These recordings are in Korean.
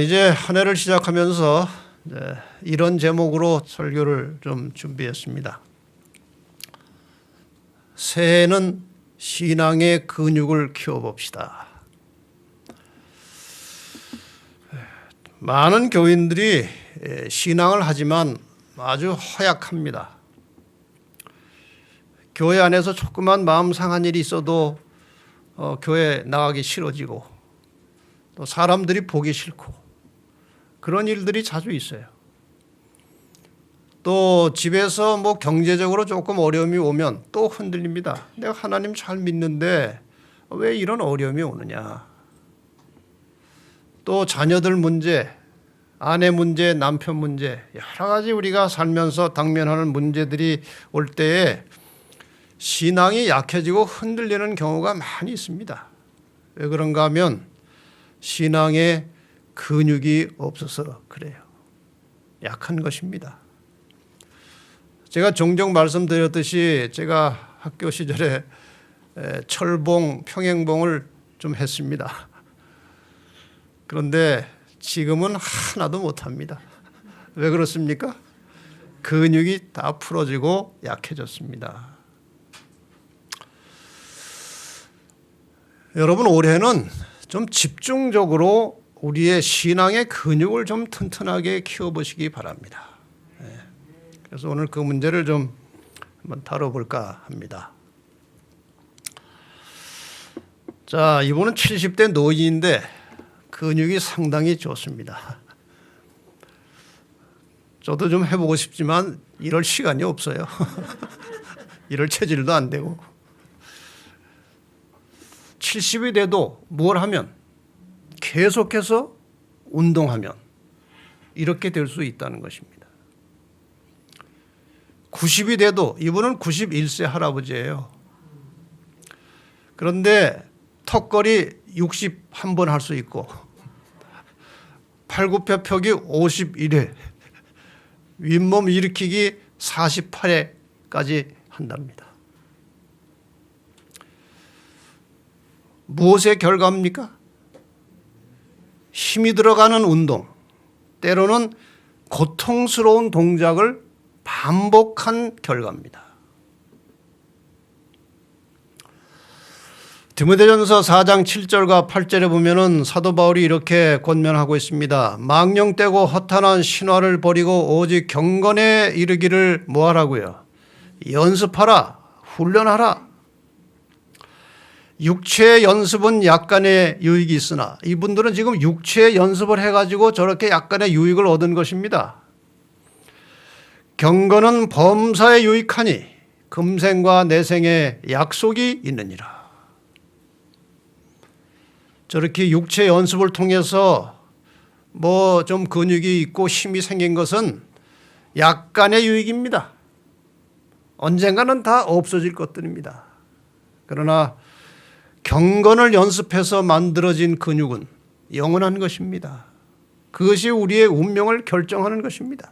이제 한 해를 시작하면서 이런 제목으로 설교를 좀 준비했습니다. 새해는 신앙의 근육을 키워봅시다. 많은 교인들이 신앙을 하지만 아주 허약합니다. 교회 안에서 조그만 마음 상한 일이 있어도 교회 나가기 싫어지고 또 사람들이 보기 싫고 그런 일들이 자주 있어요. 또 집에서 뭐 경제적으로 조금 어려움이 오면 또 흔들립니다. 내가 하나님 잘 믿는데 왜 이런 어려움이 오느냐. 또 자녀들 문제, 아내 문제, 남편 문제 여러 가지 우리가 살면서 당면하는 문제들이 올 때에 신앙이 약해지고 흔들리는 경우가 많이 있습니다. 왜 그런가 하면 신앙의 근육이 없어서 그래요. 약한 것입니다. 제가 종종 말씀드렸듯이 제가 학교 시절에 철봉, 평행봉을 좀 했습니다. 그런데 지금은 하나도 못합니다. 왜 그렇습니까? 근육이 다 풀어지고 약해졌습니다. 여러분, 올해는 좀 집중적으로 우리의 신앙의 근육을 좀 튼튼하게 키워보시기 바랍니다. 그래서 오늘 그 문제를 좀 한번 다뤄볼까 합니다. 자, 이분은 70대 노인인데 근육이 상당히 좋습니다. 저도 좀 해보고 싶지만 이럴 시간이 없어요. 이럴 체질도 안 되고. 70이 돼도 뭘 하면 계속해서 운동하면 이렇게 될 수 있다는 것입니다. 90이 돼도 이분은 91세 할아버지예요. 그런데 턱걸이 61번 할 수 있고 팔굽혀펴기 51회, 윗몸 일으키기 48회까지 한답니다. 무엇의 결과입니까? 힘이 들어가는 운동, 때로는 고통스러운 동작을 반복한 결과입니다. 디모데전서 4장 7절과 8절에 보면은 사도 바울이 이렇게 권면하고 있습니다. 망령되고 허탄한 신화를 버리고 오직 경건에 이르기를 뭐하라고요? 연습하라, 훈련하라. 육체의 연습은 약간의 유익이 있으나 이분들은 지금 육체의 연습을 해가지고 저렇게 약간의 유익을 얻은 것입니다. 경건은 범사에 유익하니 금생과 내생에 약속이 있느니라. 저렇게 육체 연습을 통해서 뭐 좀 근육이 있고 힘이 생긴 것은 약간의 유익입니다. 언젠가는 다 없어질 것들입니다. 그러나 경건을 연습해서 만들어진 근육은 영원한 것입니다. 그것이 우리의 운명을 결정하는 것입니다.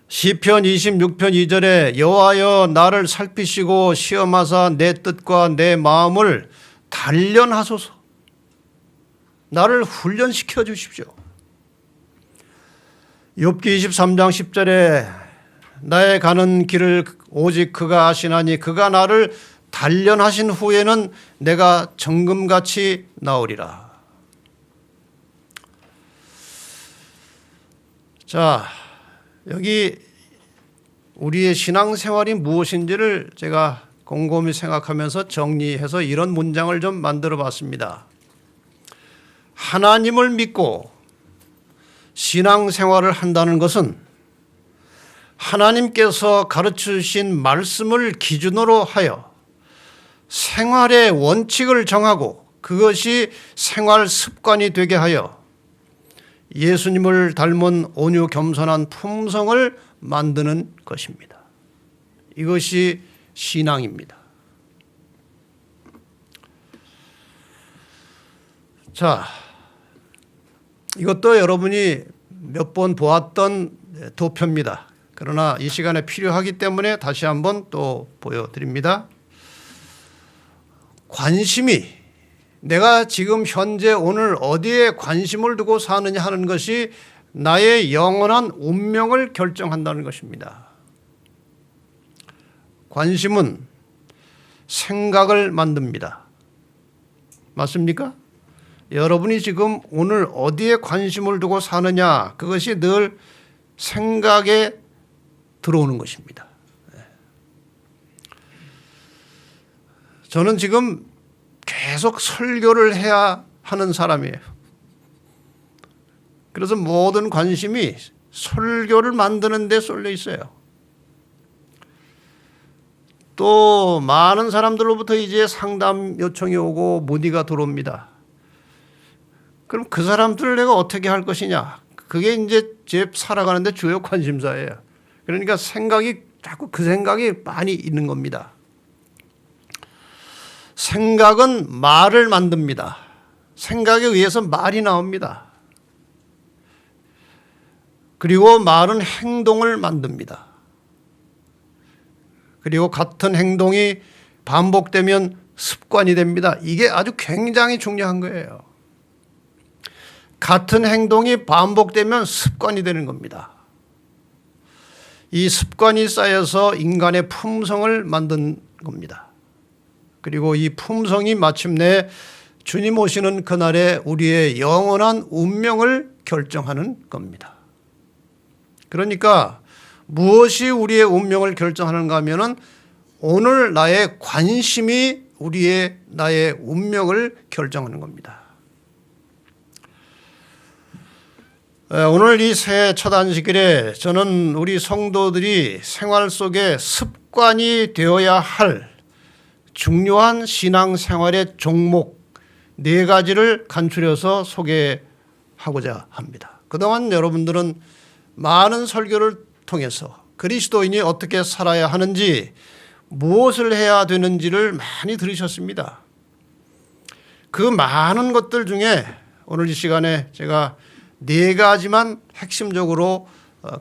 시편 26편 2절에 여호와여 나를 살피시고 시험하사 내 뜻과 내 마음을 단련하소서. 나를 훈련시켜 주십시오. 욥기 23장 10절에 나의 가는 길을 오직 그가 아시나니 그가 나를 단련하신 후에는 내가 정금같이 나오리라. 자, 여기 우리의 신앙생활이 무엇인지를 제가 곰곰이 생각하면서 정리해서 이런 문장을 좀 만들어 봤습니다. 하나님을 믿고 신앙생활을 한다는 것은 하나님께서 가르쳐 주신 말씀을 기준으로 하여 생활의 원칙을 정하고 그것이 생활 습관이 되게 하여 예수님을 닮은 온유 겸손한 품성을 만드는 것입니다. 이것이 신앙입니다. 자, 이것도 여러분이 몇 번 보았던 도표입니다. 그러나 이 시간에 필요하기 때문에 다시 한번 또 보여드립니다. 관심이 내가 지금 현재 오늘 어디에 관심을 두고 사느냐 하는 것이 나의 영원한 운명을 결정한다는 것입니다. 관심은 생각을 만듭니다. 맞습니까? 여러분이 지금 오늘 어디에 관심을 두고 사느냐, 그것이 늘 생각에 들어오는 것입니다. 저는 지금 계속 설교를 해야 하는 사람이에요. 그래서 모든 관심이 설교를 만드는 데 쏠려 있어요. 또 많은 사람들로부터 이제 상담 요청이 오고 문의가 들어옵니다. 그럼 그 사람들을 내가 어떻게 할 것이냐. 그게 이제 제 살아가는데 주요 관심사예요. 그러니까 생각이 자꾸 그 생각이 많이 있는 겁니다. 생각은 말을 만듭니다. 생각에 의해서 말이 나옵니다. 그리고 말은 행동을 만듭니다. 그리고 같은 행동이 반복되면 습관이 됩니다. 이게 아주 굉장히 중요한 거예요. 같은 행동이 반복되면 습관이 되는 겁니다. 이 습관이 쌓여서 인간의 품성을 만든 겁니다. 그리고 이 품성이 마침내 주님 오시는 그날에 우리의 영원한 운명을 결정하는 겁니다. 그러니까 무엇이 우리의 운명을 결정하는가 하면은 오늘 나의 관심이 나의 운명을 결정하는 겁니다. 오늘 이 새해 첫 안식일에 저는 우리 성도들이 생활 속에 습관이 되어야 할 중요한 신앙생활의 종목 4가지를 간추려서 소개하고자 합니다. 그동안 여러분들은 많은 설교를 통해서 그리스도인이 어떻게 살아야 하는지, 무엇을 해야 되는지를 많이 들으셨습니다. 그 많은 것들 중에 오늘 이 시간에 제가 4가지만 핵심적으로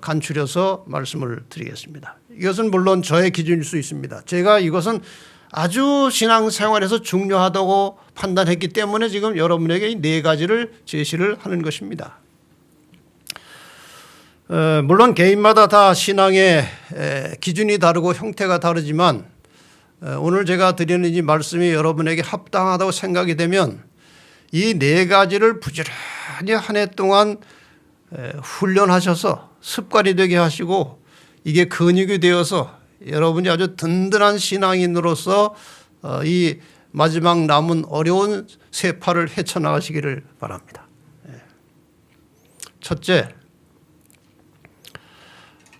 간추려서 말씀을 드리겠습니다. 이것은 물론 저의 기준일 수 있습니다. 제가 이것은 아주 신앙생활에서 중요하다고 판단했기 때문에 지금 여러분에게 이 4가지를 제시를 하는 것입니다. 물론 개인마다 다 신앙의 기준이 다르고 형태가 다르지만 오늘 제가 드리는 이 말씀이 여러분에게 합당하다고 생각이 되면 이 4가지를 부지런히 한 해 동안 훈련하셔서 습관이 되게 하시고 이게 근육이 되어서 여러분이 아주 든든한 신앙인으로서 이 마지막 남은 어려운 세파를 헤쳐나가시기를 바랍니다. 첫째,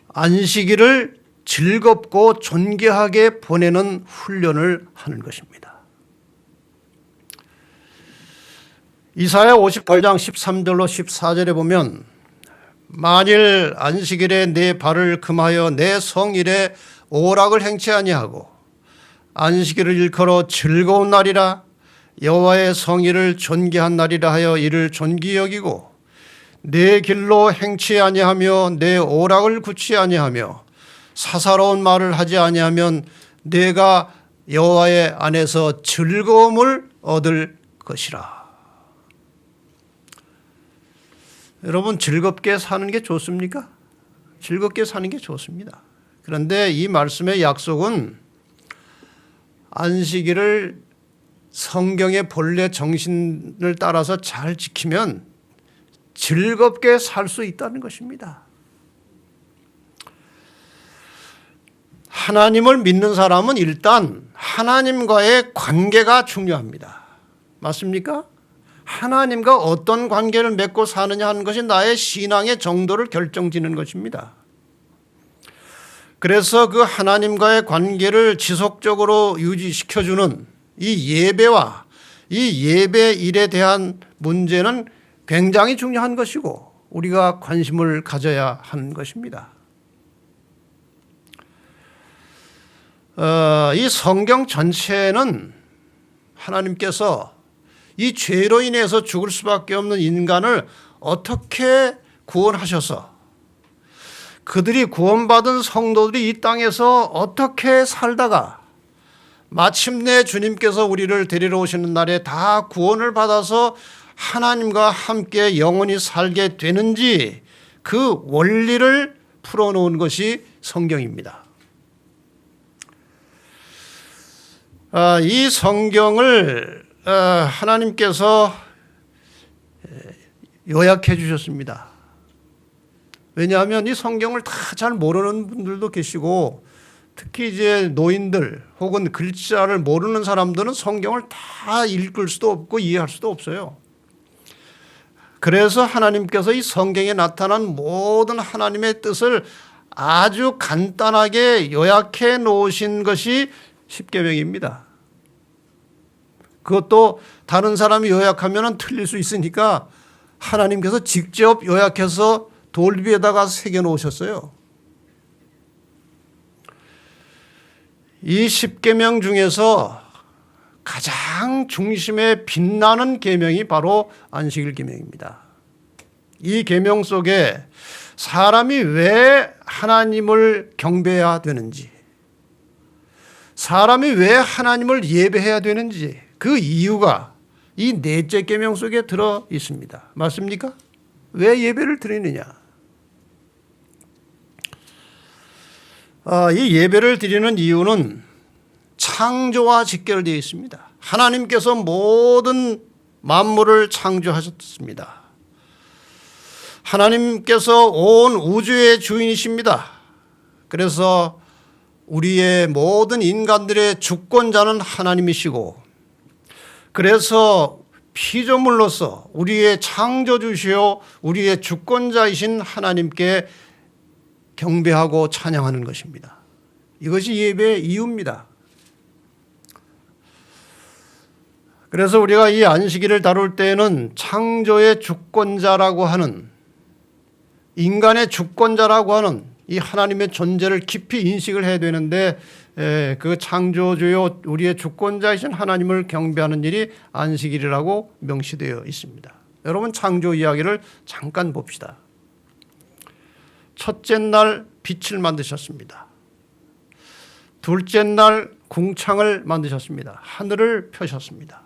안식일을 즐겁고 존귀하게 보내는 훈련을 하는 것입니다. 이사야 58장 13절로 14절에 보면 만일 안식일에 내 발을 금하여 내 성일에 오락을 행치 아니하고 안식일을 일컬어 즐거운 날이라 여호와의 성일을 존귀한 날이라 하여 이를 존귀 여기고 내 길로 행치 아니하며 내 오락을 굳지 아니하며 사사로운 말을 하지 아니하면 내가 여호와의 안에서 즐거움을 얻을 것이라. 여러분, 즐겁게 사는 게 좋습니까? 즐겁게 사는 게 좋습니다. 그런데 이 말씀의 약속은 안식일을 성경의 본래 정신을 따라서 잘 지키면 즐겁게 살 수 있다는 것입니다. 하나님을 믿는 사람은 일단 하나님과의 관계가 중요합니다. 맞습니까? 하나님과 어떤 관계를 맺고 사느냐 하는 것이 나의 신앙의 정도를 결정짓는 것입니다. 그래서 그 하나님과의 관계를 지속적으로 유지시켜주는 이 예배와 이 예배 일에 대한 문제는 굉장히 중요한 것이고 우리가 관심을 가져야 하는 것입니다. 이 성경 전체는 하나님께서 이 죄로 인해서 죽을 수밖에 없는 인간을 어떻게 구원하셔서 그들이 구원받은 성도들이 이 땅에서 어떻게 살다가 마침내 주님께서 우리를 데리러 오시는 날에 다 구원을 받아서 하나님과 함께 영원히 살게 되는지 그 원리를 풀어놓은 것이 성경입니다. 이 성경을 하나님께서 요약해 주셨습니다. 왜냐하면 이 성경을 다 잘 모르는 분들도 계시고 특히 이제 노인들 혹은 글자를 모르는 사람들은 성경을 다 읽을 수도 없고 이해할 수도 없어요. 그래서 하나님께서 이 성경에 나타난 모든 하나님의 뜻을 아주 간단하게 요약해 놓으신 것이 십계명입니다. 그것도 다른 사람이 요약하면 틀릴 수 있으니까 하나님께서 직접 요약해서 돌비에다가 새겨 놓으셨어요. 이 십계명 중에서 가장 중심에 빛나는 계명이 바로 안식일 계명입니다. 이 계명 속에 사람이 왜 하나님을 경배해야 되는지, 사람이 왜 하나님을 예배해야 되는지 그 이유가 이 넷째 계명 속에 들어 있습니다. 맞습니까? 왜 예배를 드리느냐? 이 예배를 드리는 이유는 창조와 직결되어 있습니다. 하나님께서 모든 만물을 창조하셨습니다. 하나님께서 온 우주의 주인이십니다. 그래서 우리의 모든 인간들의 주권자는 하나님이시고, 그래서 피조물로서 우리의 창조주시요 우리의 주권자이신 하나님께 경배하고 찬양하는 것입니다. 이것이 예배의 이유입니다. 그래서 우리가 이 안식일을 다룰 때에는 창조의 주권자라고 하는, 인간의 주권자라고 하는 이 하나님의 존재를 깊이 인식을 해야 되는데, 그 창조주요 우리의 주권자이신 하나님을 경배하는 일이 안식일이라고 명시되어 있습니다. 여러분, 창조 이야기를 잠깐 봅시다. 첫째 날 빛을 만드셨습니다. 둘째 날 궁창을 만드셨습니다. 하늘을 펴셨습니다.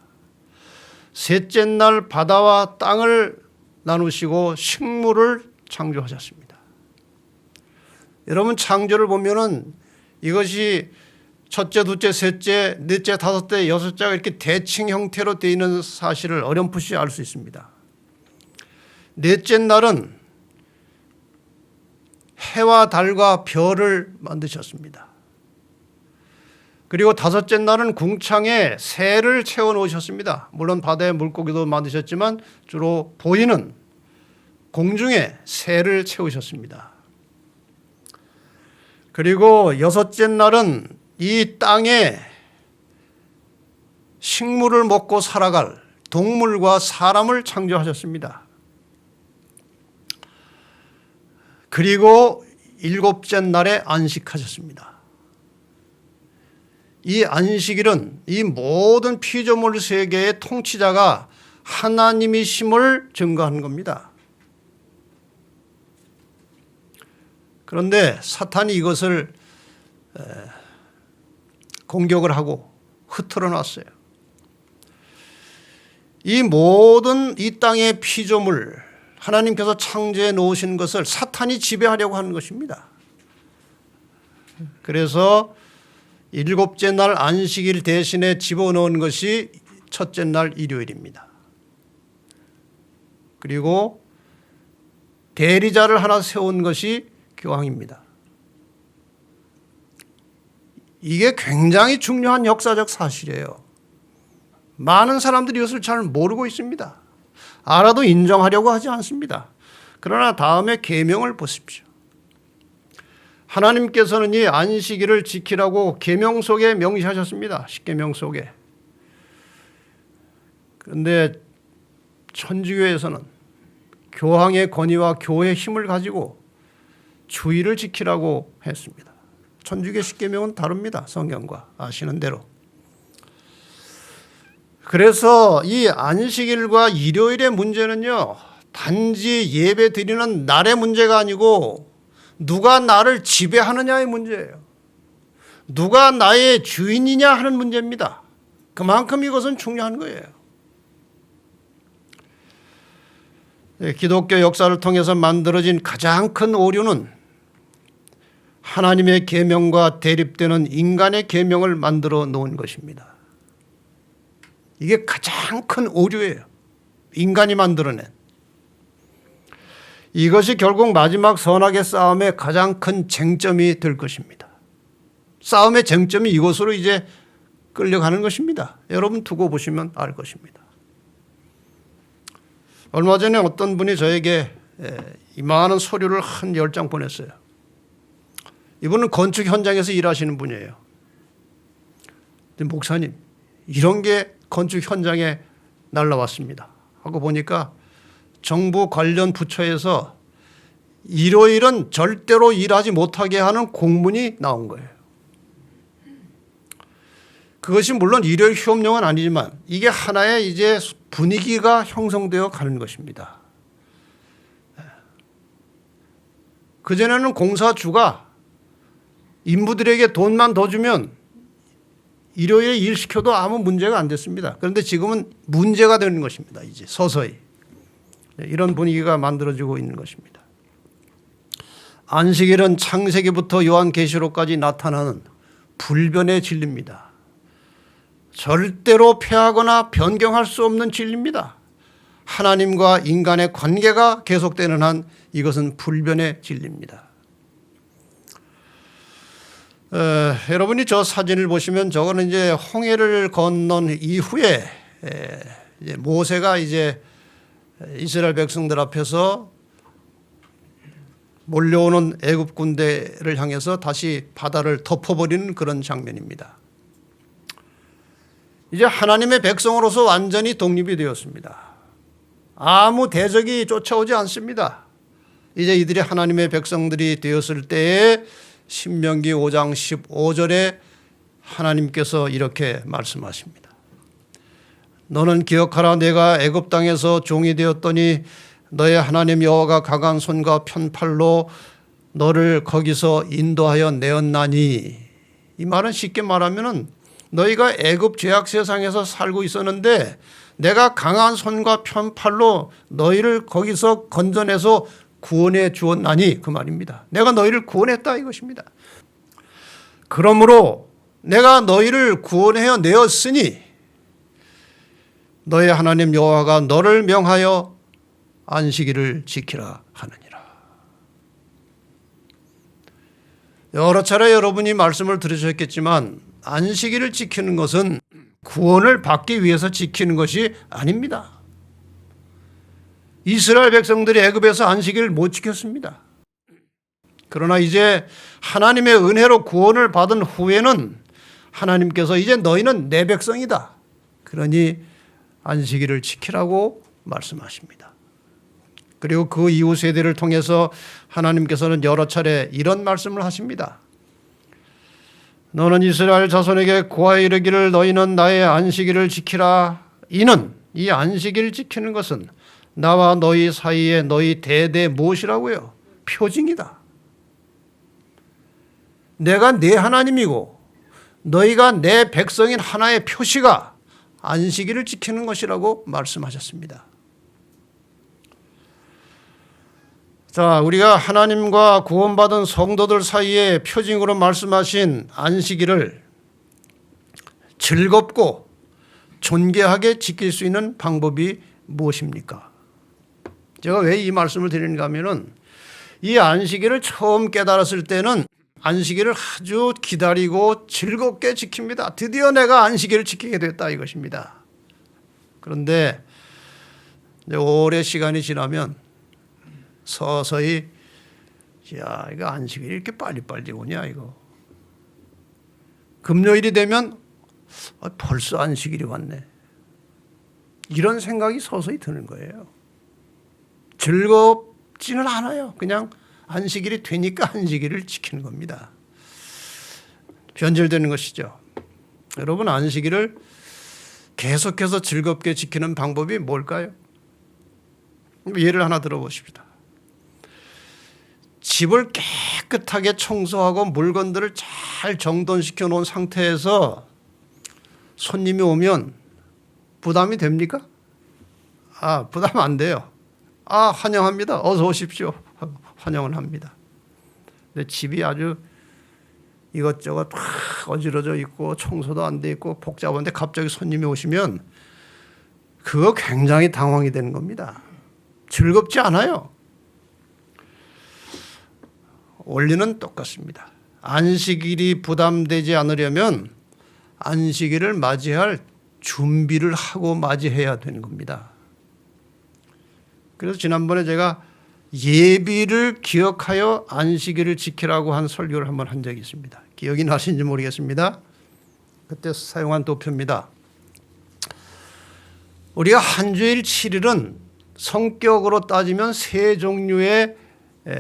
셋째 날 바다와 땅을 나누시고 식물을 창조하셨습니다. 여러분, 창조를 보면은 이것이 첫째, 둘째, 셋째, 넷째, 다섯째, 여섯째가 이렇게 대칭 형태로 되어 있는 사실을 어렴풋이 알 수 있습니다. 넷째 날은 해와 달과 별을 만드셨습니다. 그리고 다섯째 날은 궁창에 새를 채워 놓으셨습니다. 물론 바다의 물고기도 만드셨지만 주로 보이는 공중에 새를 채우셨습니다. 그리고 여섯째 날은 이 땅에 식물을 먹고 살아갈 동물과 사람을 창조하셨습니다. 그리고 일곱째 날에 안식하셨습니다. 이 안식일은 이 모든 피조물 세계의 통치자가 하나님이심을 증거하는 겁니다. 그런데 사탄이 이것을 공격을 하고 흐트러 놨어요. 이 모든 이 땅의 피조물, 하나님께서 창조해 놓으신 것을 사탄이 지배하려고 하는 것입니다. 그래서 일곱째 날 안식일 대신에 집어넣은 것이 첫째 날 일요일입니다. 그리고 대리자를 하나 세운 것이 교황입니다. 이게 굉장히 중요한 역사적 사실이에요. 많은 사람들이 이것을 잘 모르고 있습니다. 알아도 인정하려고 하지 않습니다. 그러나 다음에 계명을 보십시오. 하나님께서는 이 안식일을 지키라고 계명 속에 명시하셨습니다. 십계명 속에. 그런데 천주교에서는 교황의 권위와 교회의 힘을 가지고 주의를 지키라고 했습니다. 천주교 십계명은 다릅니다. 성경과 아시는 대로. 그래서 이 안식일과 일요일의 문제는요, 단지 예배 드리는 날의 문제가 아니고 누가 나를 지배하느냐의 문제예요. 누가 나의 주인이냐 하는 문제입니다. 그만큼 이것은 중요한 거예요. 기독교 역사를 통해서 만들어진 가장 큰 오류는 하나님의 계명과 대립되는 인간의 계명을 만들어 놓은 것입니다. 이게 가장 큰 오류예요. 인간이 만들어낸. 이것이 결국 마지막 선악의 싸움의 가장 큰 쟁점이 될 것입니다. 싸움의 쟁점이 이곳으로 이제 끌려가는 것입니다. 여러분 두고 보시면 알 것입니다. 얼마 전에 어떤 분이 저에게 이만한 서류를 한 10장 보냈어요. 이분은 건축 현장에서 일하시는 분이에요. 근데 목사님, 이런 게 건축 현장에 날라왔습니다 하고 보니까 정부 관련 부처에서 일요일은 절대로 일하지 못하게 하는 공문이 나온 거예요. 그것이 물론 일요일 휴업령은 아니지만 이게 하나의 이제 분위기가 형성되어 가는 것입니다. 그전에는 공사주가 인부들에게 돈만 더 주면 일요일에 일 시켜도 아무 문제가 안 됐습니다. 그런데 지금은 문제가 되는 것입니다. 이제 서서히. 이런 분위기가 만들어지고 있는 것입니다. 안식일은 창세기부터 요한계시록까지 나타나는 불변의 진리입니다. 절대로 폐하거나 변경할 수 없는 진리입니다. 하나님과 인간의 관계가 계속되는 한 이것은 불변의 진리입니다. 여러분이 저 사진을 보시면 저거는 이제 홍해를 건넌 이후에 이제 모세가 이제 이스라엘 백성들 앞에서 몰려오는 애굽 군대를 향해서 다시 바다를 덮어버리는 그런 장면입니다. 이제 하나님의 백성으로서 완전히 독립이 되었습니다. 아무 대적이 쫓아오지 않습니다. 이제 이들이 하나님의 백성들이 되었을 때에 신명기 5장 15절에 하나님께서 이렇게 말씀하십니다. 너는 기억하라. 내가 애굽 땅에서 종이 되었더니 너의 하나님 여호와가 강한 손과 편팔로 너를 거기서 인도하여 내었나니. 이 말은 쉽게 말하면은 너희가 애굽 죄악 세상에서 살고 있었는데 내가 강한 손과 편팔로 너희를 거기서 건져내서 구원해 주었나니 그 말입니다. 내가 너희를 구원했다 이것입니다. 그러므로 내가 너희를 구원해 내었으니 너의 하나님 여호와가 너를 명하여 안식일을 지키라 하느니라. 여러 차례 여러분이 말씀을 들으셨겠지만 안식일을 지키는 것은 구원을 받기 위해서 지키는 것이 아닙니다. 이스라엘 백성들이 애굽에서 안식일을 못 지켰습니다. 그러나 이제 하나님의 은혜로 구원을 받은 후에는 하나님께서 이제 너희는 내 백성이다. 그러니 안식일을 지키라고 말씀하십니다. 그리고 그 이후 세대를 통해서 하나님께서는 여러 차례 이런 말씀을 하십니다. 너는 이스라엘 자손에게 고하여 이르기를 너희는 나의 안식일을 지키라. 이는 이 안식일을 지키는 것은 나와 너희 사이에 너희 대대 무엇이라고요? 표징이다. 내가 네 하나님이고 너희가 내 백성인 하나의 표시가 안식일을 지키는 것이라고 말씀하셨습니다. 자, 우리가 하나님과 구원받은 성도들 사이에 표징으로 말씀하신 안식일을 즐겁고 존귀하게 지킬 수 있는 방법이 무엇입니까? 제가 왜 이 말씀을 드리는가 하면은 이 안식일을 처음 깨달았을 때는 안식일을 아주 기다리고 즐겁게 지킵니다. 드디어 내가 안식일을 지키게 됐다 이것입니다. 그런데 오래 시간이 지나면 서서히 야 이거 안식일이 이렇게 빨리빨리 오냐 이거. 금요일이 되면 벌써 안식일이 왔네. 이런 생각이 서서히 드는 거예요. 즐겁지는 않아요. 그냥 안식일이 되니까 안식일을 지키는 겁니다. 변질되는 것이죠. 여러분 안식일을 계속해서 즐겁게 지키는 방법이 뭘까요? 예를 하나 들어보십시다. 집을 깨끗하게 청소하고 물건들을 잘 정돈시켜 놓은 상태에서 손님이 오면 부담이 됩니까? 부담 안 돼요. 환영합니다. 어서 오십시오. 환영을 합니다. 근데 집이 아주 이것저것 어지러져 있고 청소도 안 돼 있고 복잡한데 갑자기 손님이 오시면 그거 굉장히 당황이 되는 겁니다. 즐겁지 않아요. 원리는 똑같습니다. 안식일이 부담되지 않으려면 안식일을 맞이할 준비를 하고 맞이해야 되는 겁니다. 그래서 지난번에 제가 예비를 기억하여 안식일을 지키라고 한 설교를 한번 한 적이 있습니다. 기억이 나신지 모르겠습니다. 그때 사용한 도표입니다. 우리가 한 주일 7일은 성격으로 따지면 세 종류의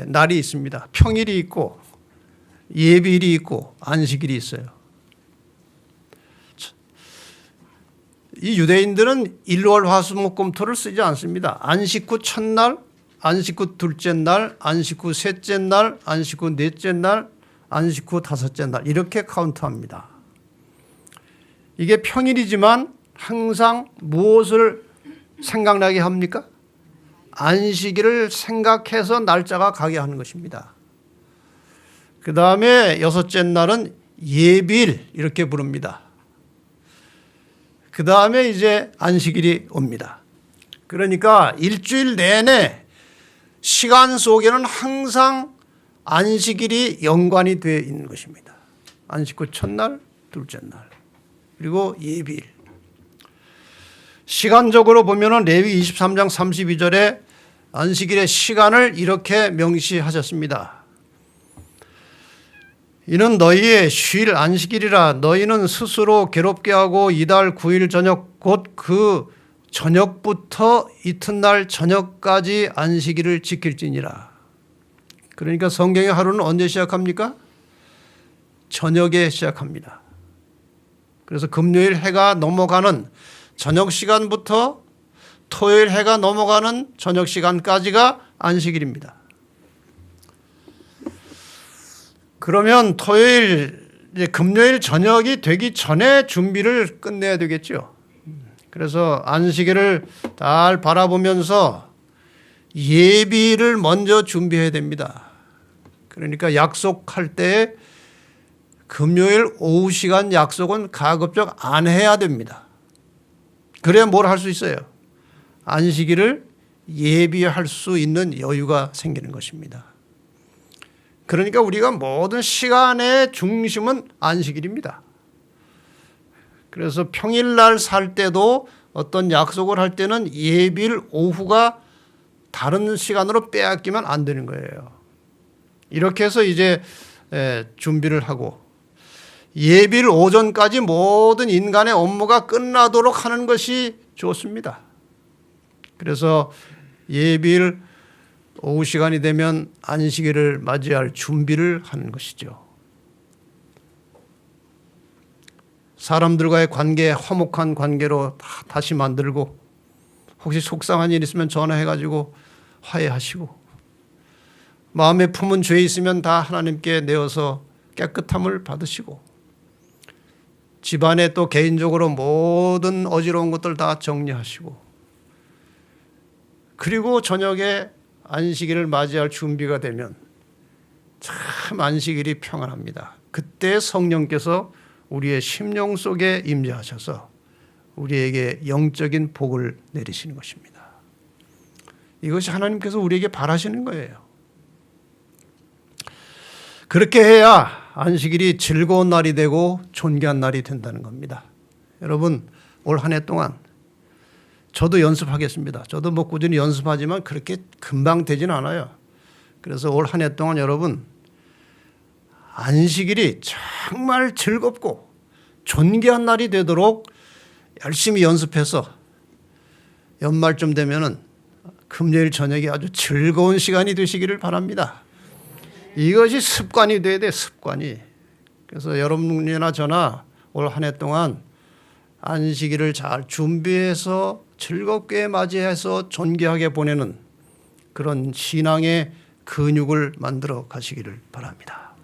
날이 있습니다. 평일이 있고 예비일이 있고 안식일이 있어요. 이 유대인들은 일월 화수목금토를 쓰지 않습니다. 안식 후 첫날, 안식 후 둘째 날, 안식 후 셋째 날, 안식 후 넷째 날, 안식 후 다섯째 날 이렇게 카운트합니다. 이게 평일이지만 항상 무엇을 생각나게 합니까? 안식일을 생각해서 날짜가 가게 하는 것입니다. 그 다음에 여섯째 날은 예비일 이렇게 부릅니다. 그 다음에 이제 안식일이 옵니다. 그러니까 일주일 내내 시간 속에는 항상 안식일이 연관이 되어 있는 것입니다. 안식 후 첫날, 둘째 날, 그리고 예비일. 시간적으로 보면은 레위 23장 32절에 안식일의 시간을 이렇게 명시하셨습니다. 이는 너희의 쉴 안식일이라 너희는 스스로 괴롭게 하고 이달 9일 저녁 곧 그 저녁부터 이튿날 저녁까지 안식일을 지킬지니라. 그러니까 성경의 하루는 언제 시작합니까? 저녁에 시작합니다. 그래서 금요일 해가 넘어가는 저녁 시간부터 토요일 해가 넘어가는 저녁 시간까지가 안식일입니다. 그러면 금요일 저녁이 되기 전에 준비를 끝내야 되겠죠. 그래서 안식일을 잘 바라보면서 예비를 먼저 준비해야 됩니다. 그러니까 약속할 때 금요일 오후 시간 약속은 가급적 안 해야 됩니다. 그래야 뭘 할 수 있어요? 안식일을 예비할 수 있는 여유가 생기는 것입니다. 그러니까 우리가 모든 시간의 중심은 안식일입니다. 그래서 평일날 살 때도 어떤 약속을 할 때는 예비일 오후가 다른 시간으로 빼앗기면 안 되는 거예요. 이렇게 해서 이제 준비를 하고 예비일 오전까지 모든 인간의 업무가 끝나도록 하는 것이 좋습니다. 그래서 예비일 오후 시간이 되면 안식일을 맞이할 준비를 하는 것이죠. 사람들과의 관계, 화목한 관계로 다시 만들고 혹시 속상한 일 있으면 전화해가지고 화해하시고 마음에 품은 죄 있으면 다 하나님께 내어서 깨끗함을 받으시고 집안에 또 개인적으로 모든 어지러운 것들 다 정리하시고 그리고 저녁에 안식일을 맞이할 준비가 되면 참 안식일이 평안합니다. 그때 성령께서 우리의 심령 속에 임재하셔서 우리에게 영적인 복을 내리시는 것입니다. 이것이 하나님께서 우리에게 바라시는 거예요. 그렇게 해야 안식일이 즐거운 날이 되고 존귀한 날이 된다는 겁니다. 여러분 올 한 해 동안 저도 연습하겠습니다. 저도 뭐 꾸준히 연습하지만 그렇게 금방 되진 않아요. 그래서 올 한 해 동안 여러분 안식일이 정말 즐겁고 존귀한 날이 되도록 열심히 연습해서 연말쯤 되면은 금요일 저녁이 아주 즐거운 시간이 되시기를 바랍니다. 이것이 습관이 돼야 돼, 습관이. 그래서 여러분이나 저나 올 한 해 동안 안식일을 잘 준비해서 즐겁게 맞이해서 존귀하게 보내는 그런 신앙의 근육을 만들어 가시기를 바랍니다.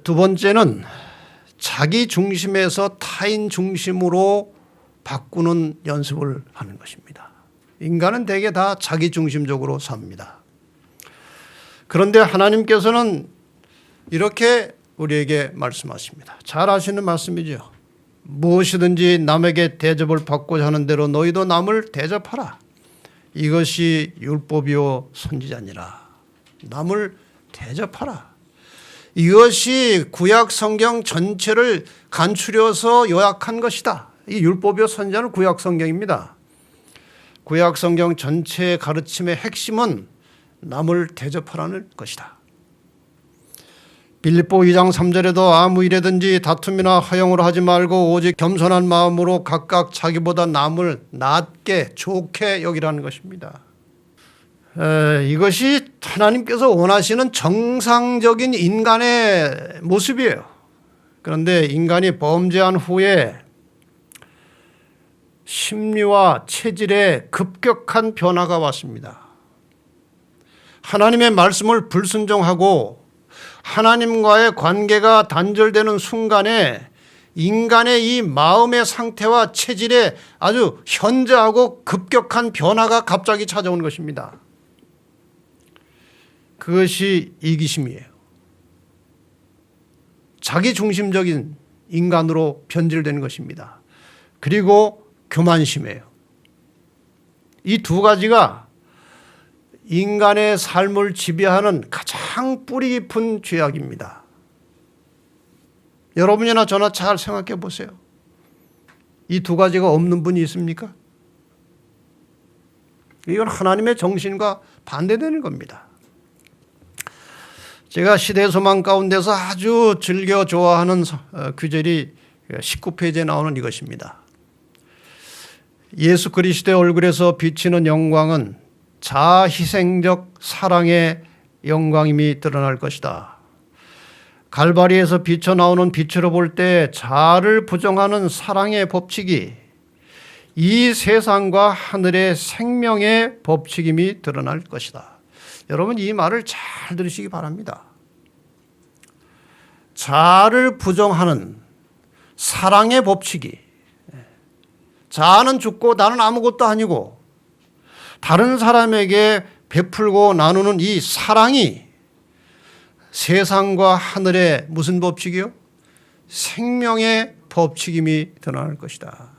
두 번째는 자기 중심에서 타인 중심으로 바꾸는 연습을 하는 것입니다. 인간은 대개 다 자기 중심적으로 삽니다. 그런데 하나님께서는 이렇게 우리에게 말씀하십니다. 잘 아시는 말씀이죠. 무엇이든지 남에게 대접을 받고자 하는 대로 너희도 남을 대접하라. 이것이 율법이요 선지자니라. 남을 대접하라. 이것이 구약 성경 전체를 간추려서 요약한 것이다. 이 율법이요 선지자는 구약 성경입니다. 구약 성경 전체의 가르침의 핵심은 남을 대접하라는 것이다. 빌립보 2장 3절에도 아무 일에든지 다툼이나 허영으로 하지 말고 오직 겸손한 마음으로 각각 자기보다 남을 낮게 좋게 여기라는 것입니다. 이것이 하나님께서 원하시는 정상적인 인간의 모습이에요. 그런데 인간이 범죄한 후에 심리와 체질에 급격한 변화가 왔습니다. 하나님의 말씀을 불순종하고 하나님과의 관계가 단절되는 순간에 인간의 이 마음의 상태와 체질에 아주 현저하고 급격한 변화가 갑자기 찾아온 것입니다. 그것이 이기심이에요. 자기중심적인 인간으로 변질되는 것입니다. 그리고 교만심이에요. 이 두 가지가 인간의 삶을 지배하는 가장 뿌리 깊은 죄악입니다. 여러분이나 저나 잘 생각해 보세요. 이 두 가지가 없는 분이 있습니까? 이건 하나님의 정신과 반대되는 겁니다. 제가 시대소망 가운데서 아주 즐겨 좋아하는 구절이 19페이지에 나오는 이것입니다. 예수 그리스도의 얼굴에서 비치는 영광은 자희생적 사랑의 영광임이 드러날 것이다. 갈바리에서 비쳐나오는 빛으로 볼 때 자아를 부정하는 사랑의 법칙이 이 세상과 하늘의 생명의 법칙임이 드러날 것이다. 여러분 이 말을 잘 들으시기 바랍니다. 자아를 부정하는 사랑의 법칙이 자아는 죽고 나는 아무것도 아니고 다른 사람에게 베풀고 나누는 이 사랑이 세상과 하늘의 무슨 법칙이요? 생명의 법칙임이 드러날 것이다.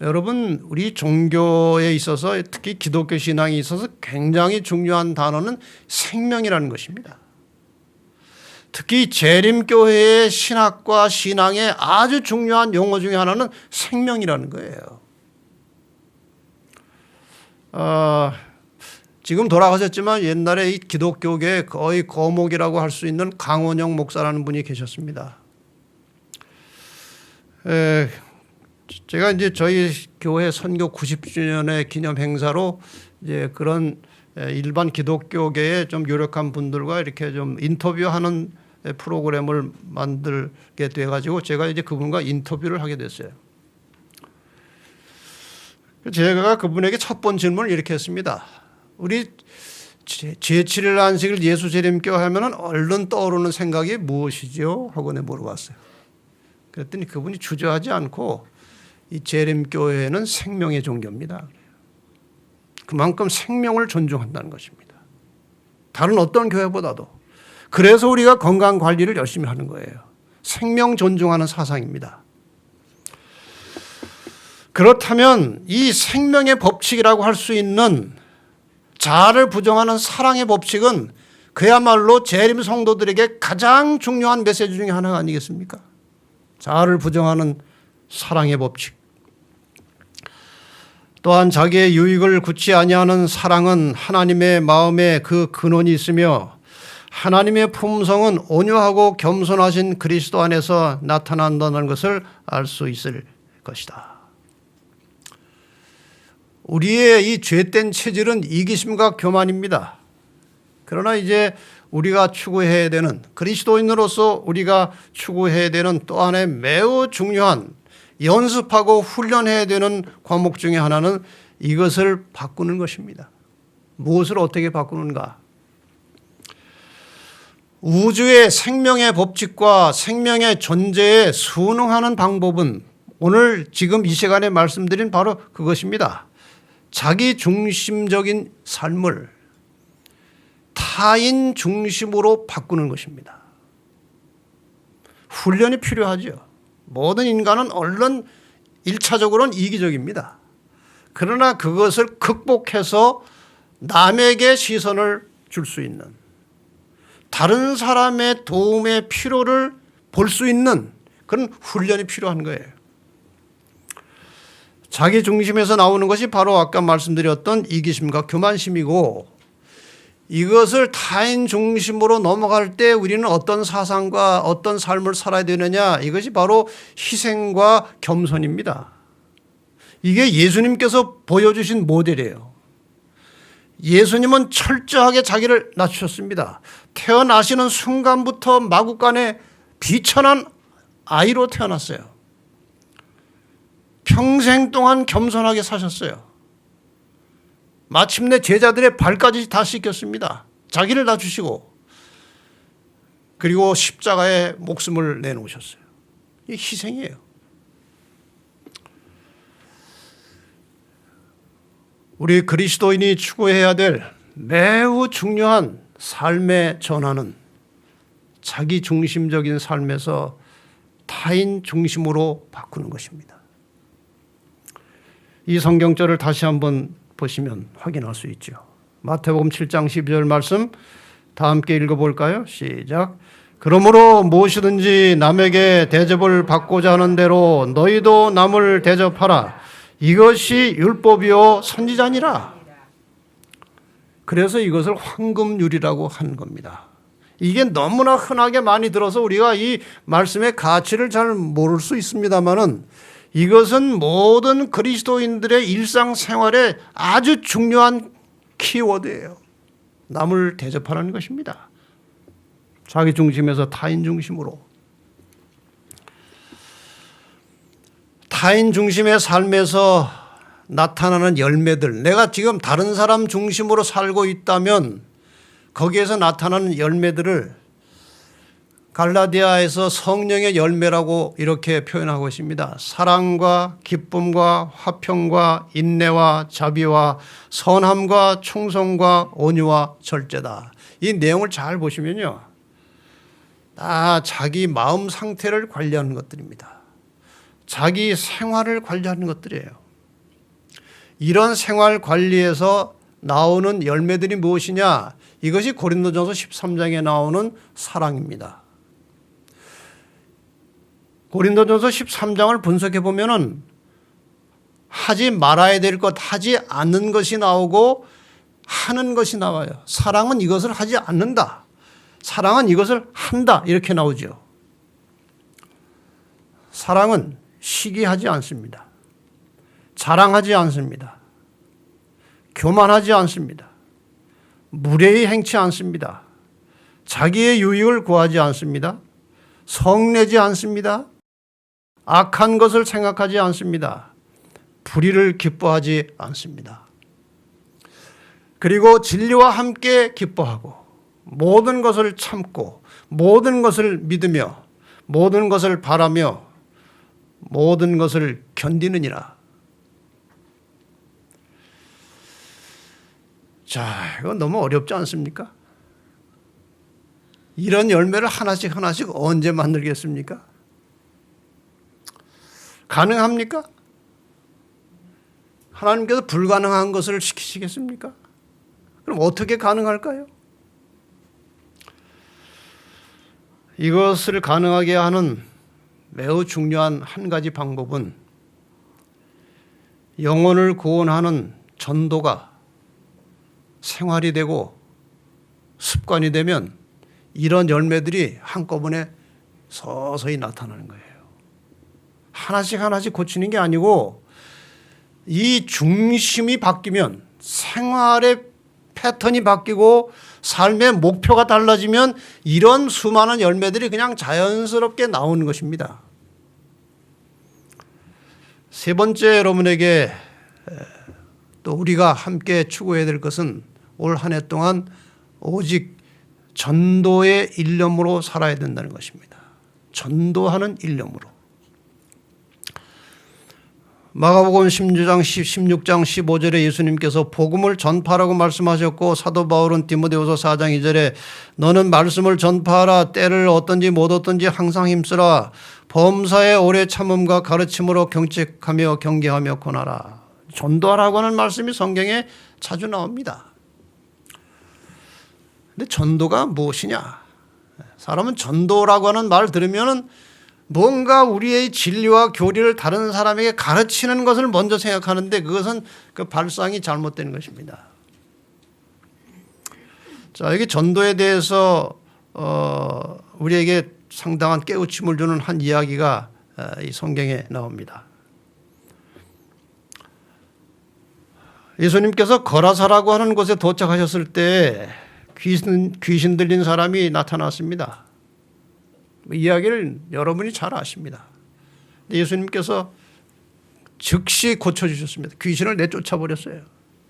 여러분 우리 종교에 있어서 특히 기독교 신앙에 있어서 굉장히 중요한 단어는 생명이라는 것입니다. 특히 재림교회의 신학과 신앙의 아주 중요한 용어 중에 하나는 생명이라는 거예요. 지금 돌아가셨지만 옛날에 이 기독교계의 거의 거목이라고 할 수 있는 강원영 목사라는 분이 계셨습니다. 제가 이제 저희 교회 선교 90주년의 기념 행사로 이제 그런 일반 기독교계에 좀 유력한 분들과 이렇게 좀 인터뷰하는 프로그램을 만들게 돼가지고 제가 이제 그분과 인터뷰를 하게 됐어요. 제가 그분에게 첫 번째 질문을 이렇게 했습니다. 우리 제7일 안식일 예수 재림교 하면은 얼른 떠오르는 생각이 무엇이죠? 하고 내가 물어봤어요. 그랬더니 그분이 주저하지 않고 이 재림교회는 생명의 종교입니다. 그만큼 생명을 존중한다는 것입니다. 다른 어떤 교회보다도. 그래서 우리가 건강 관리를 열심히 하는 거예요. 생명 존중하는 사상입니다. 그렇다면 이 생명의 법칙이라고 할 수 있는 자아를 부정하는 사랑의 법칙은 그야말로 재림 성도들에게 가장 중요한 메시지 중에 하나가 아니겠습니까? 자아를 부정하는 사랑의 법칙. 또한 자기의 유익을 굳지 아니하는 사랑은 하나님의 마음에 그 근원이 있으며 하나님의 품성은 온유하고 겸손하신 그리스도 안에서 나타난다는 것을 알 수 있을 것이다. 우리의 이 죄된 체질은 이기심과 교만입니다. 그러나 이제 우리가 추구해야 되는 그리스도인으로서 우리가 추구해야 되는 또 하나의 매우 중요한 연습하고 훈련해야 되는 과목 중에 하나는 이것을 바꾸는 것입니다. 무엇을 어떻게 바꾸는가? 우주의 생명의 법칙과 생명의 존재에 순응하는 방법은 오늘 지금 이 시간에 말씀드린 바로 그것입니다. 자기 중심적인 삶을 타인 중심으로 바꾸는 것입니다. 훈련이 필요하죠. 모든 인간은 얼른 1차적으로는 이기적입니다. 그러나 그것을 극복해서 남에게 시선을 줄 수 있는, 다른 사람의 도움의 필요를 볼 수 있는 그런 훈련이 필요한 거예요. 자기 중심에서 나오는 것이 바로 아까 말씀드렸던 이기심과 교만심이고, 이것을 타인 중심으로 넘어갈 때 우리는 어떤 사상과 어떤 삶을 살아야 되느냐, 이것이 바로 희생과 겸손입니다. 이게 예수님께서 보여주신 모델이에요. 예수님은 철저하게 자기를 낮추셨습니다. 태어나시는 순간부터 마구간에 비천한 아이로 태어났어요. 평생 동안 겸손하게 사셨어요. 마침내 제자들의 발까지 다 씻겼습니다. 자기를 낮추시고, 그리고 십자가에 목숨을 내놓으셨어요. 이게 희생이에요. 우리 그리스도인이 추구해야 될 매우 중요한 삶의 전환은 자기 중심적인 삶에서 타인 중심으로 바꾸는 것입니다. 이 성경절을 다시 한번 보시면 확인할 수 있죠. 마태복음 7장 12절 말씀 다 함께 읽어볼까요? 시작. 그러므로 무엇이든지 남에게 대접을 받고자 하는 대로 너희도 남을 대접하라. 이것이 율법이요 선지자니라. 그래서 이것을 황금률이라고 하는 겁니다. 이게 너무나 흔하게 많이 들어서 우리가 이 말씀의 가치를 잘 모를 수 있습니다만은, 이것은 모든 그리스도인들의 일상생활에 아주 중요한 키워드예요. 남을 대접하라는 것입니다. 자기 중심에서 타인 중심으로. 타인 중심의 삶에서 나타나는 열매들, 내가 지금 다른 사람 중심으로 살고 있다면 거기에서 나타나는 열매들을 갈라디아에서 성령의 열매라고 이렇게 표현하고 있습니다. 사랑과 기쁨과 화평과 인내와 자비와 선함과 충성과 온유와 절제다. 이 내용을 잘 보시면요, 다 자기 마음 상태를 관리하는 것들입니다. 자기 생활을 관리하는 것들이에요. 이런 생활 관리에서 나오는 열매들이 무엇이냐? 이것이 고린도전서 13장에 나오는 사랑입니다. 고린도전서 13장을 분석해 보면은 하지 말아야 될 것, 하지 않는 것이 나오고 하는 것이 나와요. 사랑은 이것을 하지 않는다. 사랑은 이것을 한다. 이렇게 나오죠. 사랑은 시기하지 않습니다. 자랑하지 않습니다. 교만하지 않습니다. 무례히 행치 않습니다. 자기의 유익을 구하지 않습니다. 성내지 않습니다. 악한 것을 생각하지 않습니다. 불의를 기뻐하지 않습니다. 그리고 진리와 함께 기뻐하고 모든 것을 참고 모든 것을 믿으며 모든 것을 바라며 모든 것을 견디느니라. 자, 이거 너무 어렵지 않습니까? 이런 열매를 하나씩 하나씩 언제 만들겠습니까? 가능합니까? 하나님께서 불가능한 것을 시키시겠습니까? 그럼 어떻게 가능할까요? 이것을 가능하게 하는 매우 중요한 한 가지 방법은 영혼을 구원하는 전도가 생활이 되고 습관이 되면 이런 열매들이 한꺼번에 서서히 나타나는 거예요. 하나씩 하나씩 고치는 게 아니고 이 중심이 바뀌면, 생활의 패턴이 바뀌고 삶의 목표가 달라지면 이런 수많은 열매들이 그냥 자연스럽게 나오는 것입니다. 세 번째, 여러분에게 또 우리가 함께 추구해야 될 것은 올 한 해 동안 오직 전도의 일념으로 살아야 된다는 것입니다. 전도하는 일념으로. 마가복음 16장 15절에 예수님께서 복음을 전파하라고 말씀하셨고, 사도 바울은 디모데후서 4장 2절에 너는 말씀을 전파하라. 때를 얻든지 못 얻든지 항상 힘쓰라. 범사에 오래 참음과 가르침으로 경책하며 경계하며 권하라. 전도하라고 하는 말씀이 성경에 자주 나옵니다. 근데 전도가 무엇이냐? 사람은 전도라고 하는 말 들으면 뭔가 우리의 진리와 교리를 다른 사람에게 가르치는 것을 먼저 생각하는데, 그것은 그 발상이 잘못된 것입니다. 자, 여기 전도에 대해서 우리에게 상당한 깨우침을 주는 한 이야기가 이 성경에 나옵니다. 예수님께서 거라사라고 하는 곳에 도착하셨을 때 귀신 들린 사람이 나타났습니다. 이야기를 여러분이 잘 아십니다. 예수님께서 즉시 고쳐주셨습니다. 귀신을 내쫓아 버렸어요.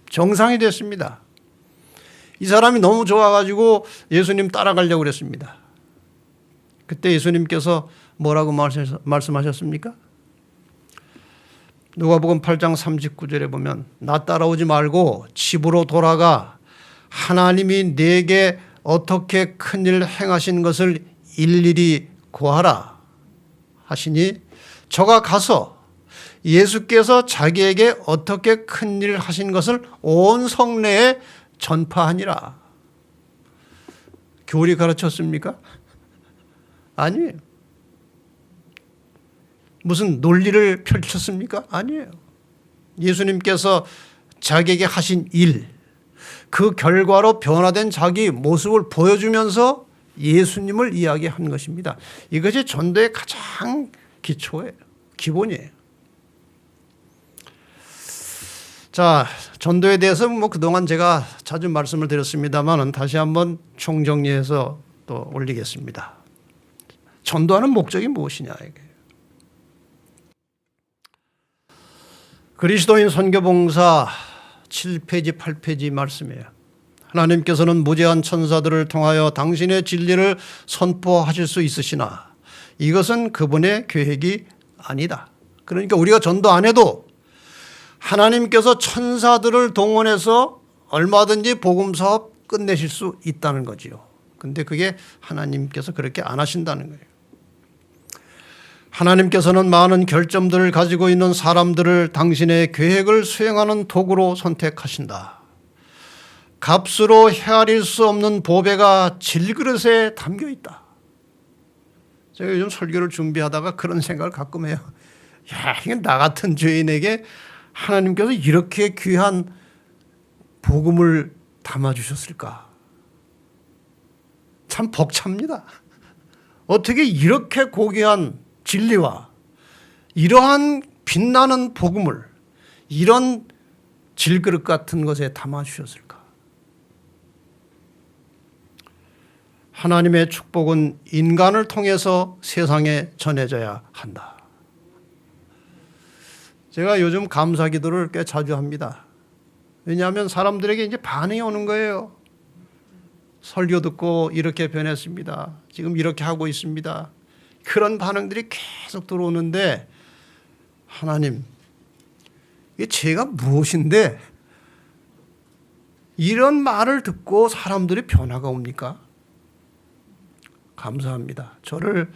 정상이 됐습니다. 이 사람이 너무 좋아가지고 예수님 따라가려고 그랬습니다. 그때 예수님께서 뭐라고 말씀하셨습니까? 누가복음 8장 39절에 보면 나 따라오지 말고 집으로 돌아가 하나님이 네게 어떻게 큰일 행하신 것을 일일이 고하라 하시니, 저가 가서 예수께서 자기에게 어떻게 큰일 하신 것을 온 성내에 전파하니라. 교리 가르쳤습니까? 아니에요. 무슨 논리를 펼쳤습니까? 아니에요. 예수님께서 자기에게 하신 일, 그 결과로 변화된 자기 모습을 보여주면서 예수님을 이야기한 것입니다. 이것이 전도의 가장 기초예요. 기본이에요. 자, 전도에 대해서 그동안 제가 자주 말씀을 드렸습니다만 다시 한번 총정리해서 또 올리겠습니다. 전도하는 목적이 무엇이냐 이게. 그리스도인 선교봉사 7페이지 8페이지 말씀이에요. 하나님께서는 무제한 천사들을 통하여 당신의 진리를 선포하실 수 있으시나 이것은 그분의 계획이 아니다. 그러니까 우리가 전도 안 해도 하나님께서 천사들을 동원해서 얼마든지 복음 사업 끝내실 수 있다는 거지요. 근데 그게 하나님께서 그렇게 안 하신다는 거예요. 하나님께서는 많은 결점들을 가지고 있는 사람들을 당신의 계획을 수행하는 도구로 선택하신다. 값으로 헤아릴 수 없는 보배가 질그릇에 담겨 있다. 제가 요즘 설교를 준비하다가 그런 생각을 가끔 해요. 야, 이게 나 같은 죄인에게 하나님께서 이렇게 귀한 복음을 담아주셨을까? 참 벅찹니다. 어떻게 이렇게 고귀한 진리와 이러한 빛나는 복음을 이런 질그릇 같은 것에 담아주셨을까? 하나님의 축복은 인간을 통해서 세상에 전해져야 한다. 제가 요즘 감사 기도를 꽤 자주 합니다. 왜냐하면 사람들에게 이제 반응이 오는 거예요. 설교 듣고 이렇게 변했습니다. 지금 이렇게 하고 있습니다. 그런 반응들이 계속 들어오는데, 하나님, 이게 제가 무엇인데 이런 말을 듣고 사람들이 변화가 옵니까? 감사합니다. 저를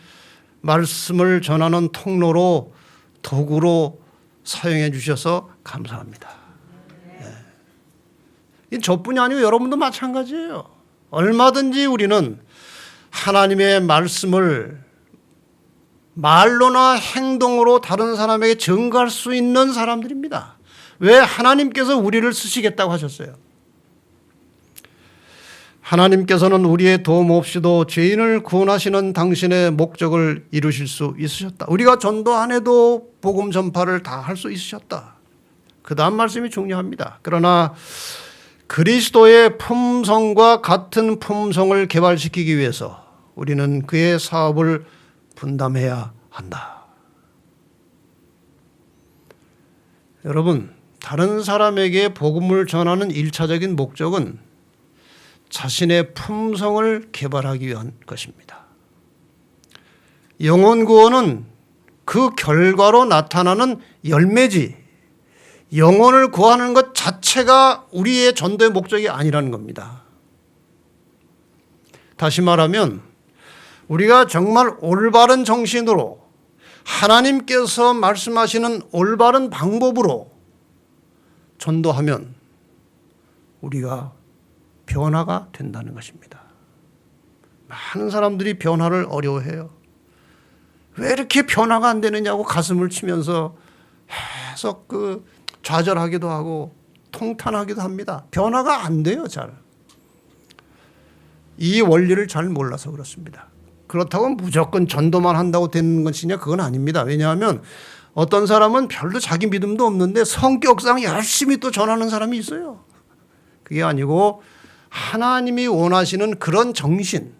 말씀을 전하는 통로로, 도구로 사용해 주셔서 감사합니다. 네. 저뿐이 아니고 여러분도 마찬가지예요. 얼마든지 우리는 하나님의 말씀을 말로나 행동으로 다른 사람에게 증거할 수 있는 사람들입니다. 왜? 하나님께서 우리를 쓰시겠다고 하셨어요. 하나님께서는 우리의 도움 없이도 죄인을 구원하시는 당신의 목적을 이루실 수 있으셨다. 우리가 전도 안 해도 복음 전파를 다 할 수 있으셨다. 그 다음 말씀이 중요합니다. 그러나 그리스도의 품성과 같은 품성을 개발시키기 위해서 우리는 그의 사업을 분담해야 한다. 여러분, 다른 사람에게 복음을 전하는 일차적인 목적은 자신의 품성을 개발하기 위한 것입니다. 영혼 구원은 그 결과로 나타나는 열매지 영혼을 구하는 것 자체가 우리의 전도의 목적이 아니라는 겁니다. 다시 말하면 우리가 정말 올바른 정신으로 하나님께서 말씀하시는 올바른 방법으로 전도하면 우리가 변화가 된다는 것입니다. 많은 사람들이 변화를 어려워해요. 왜 이렇게 변화가 안 되느냐고 가슴을 치면서 계속 좌절하기도 하고 통탄하기도 합니다. 변화가 안 돼요, 잘. 이 원리를 잘 몰라서 그렇습니다. 그렇다고 무조건 전도만 한다고 되는 것이냐? 그건 아닙니다. 왜냐하면 어떤 사람은 별로 자기 믿음도 없는데 성격상 열심히 또 전하는 사람이 있어요. 그게 아니고 하나님이 원하시는 그런 정신,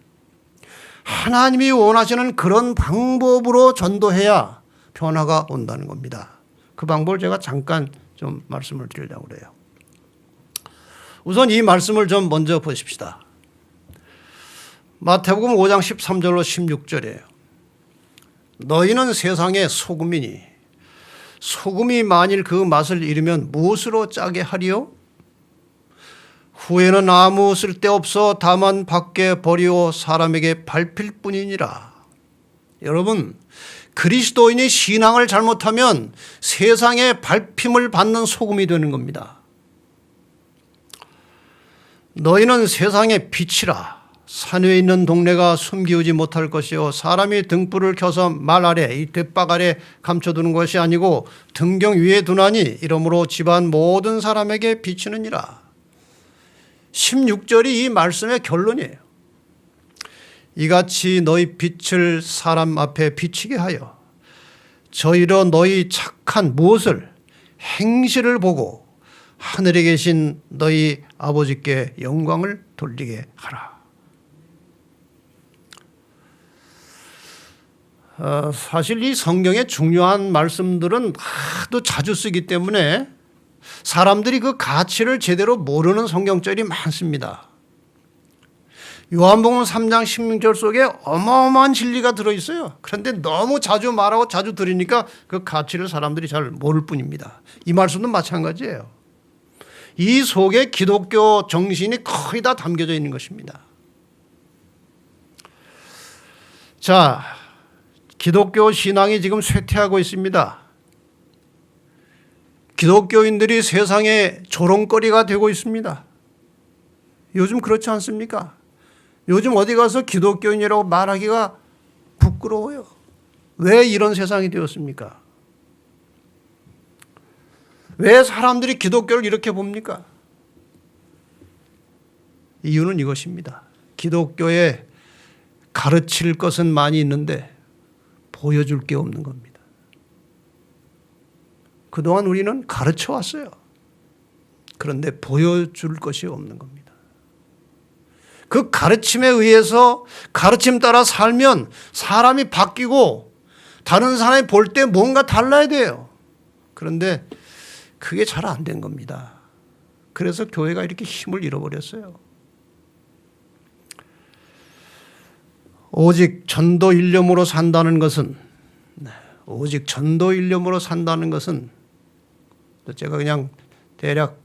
하나님이 원하시는 그런 방법으로 전도해야 변화가 온다는 겁니다. 그 방법을 제가 잠깐 좀 말씀을 드리려고 그래요. 우선 이 말씀을 좀 먼저 보십시다. 마태복음 5장 13절로 16절이에요. 너희는 세상의 소금이니 소금이 만일 그 맛을 잃으면 무엇으로 짜게 하리요? 후에는 아무 쓸데없어 다만 밖에 버리고 사람에게 밟힐 뿐이니라. 여러분, 그리스도인이 신앙을 잘못하면 세상에 밟힘을 받는 소금이 되는 겁니다. 너희는 세상의 빛이라. 산 위에 있는 동네가 숨기우지 못할 것이요 사람이 등불을 켜서 말 아래 이 돛박 아래 감춰두는 것이 아니고 등경 위에 두나니 이러므로 집안 모든 사람에게 비치느니라. 16절이 이 말씀의 결론이에요. 이같이 너희 빛을 사람 앞에 비치게 하여 저희로 너희 착한 무엇을 행실을 보고 하늘에 계신 너희 아버지께 영광을 돌리게 하라. 사실 이 성경의 중요한 말씀들은 하도 자주 쓰기 때문에 사람들이 그 가치를 제대로 모르는 성경절이 많습니다. 요한복음 3장 16절 속에 어마어마한 진리가 들어있어요. 그런데 너무 자주 말하고 자주 들으니까 그 가치를 사람들이 잘 모를 뿐입니다. 이 말씀도 마찬가지예요. 이 속에 기독교 정신이 거의 다 담겨져 있는 것입니다. 자, 기독교 신앙이 지금 쇠퇴하고 있습니다. 기독교인들이 세상에 조롱거리가 되고 있습니다. 요즘 그렇지 않습니까? 요즘 어디 가서 기독교인이라고 말하기가 부끄러워요. 왜 이런 세상이 되었습니까? 왜 사람들이 기독교를 이렇게 봅니까? 이유는 이것입니다. 기독교에 가르칠 것은 많이 있는데 보여줄 게 없는 겁니다. 그동안 우리는 가르쳐 왔어요. 그런데 보여줄 것이 없는 겁니다. 그 가르침에 의해서 가르침 따라 살면 사람이 바뀌고 다른 사람이 볼 때 뭔가 달라야 돼요. 그런데 그게 잘 안 된 겁니다. 그래서 교회가 이렇게 힘을 잃어버렸어요. 오직 전도 일념으로 산다는 것은 제가 그냥 대략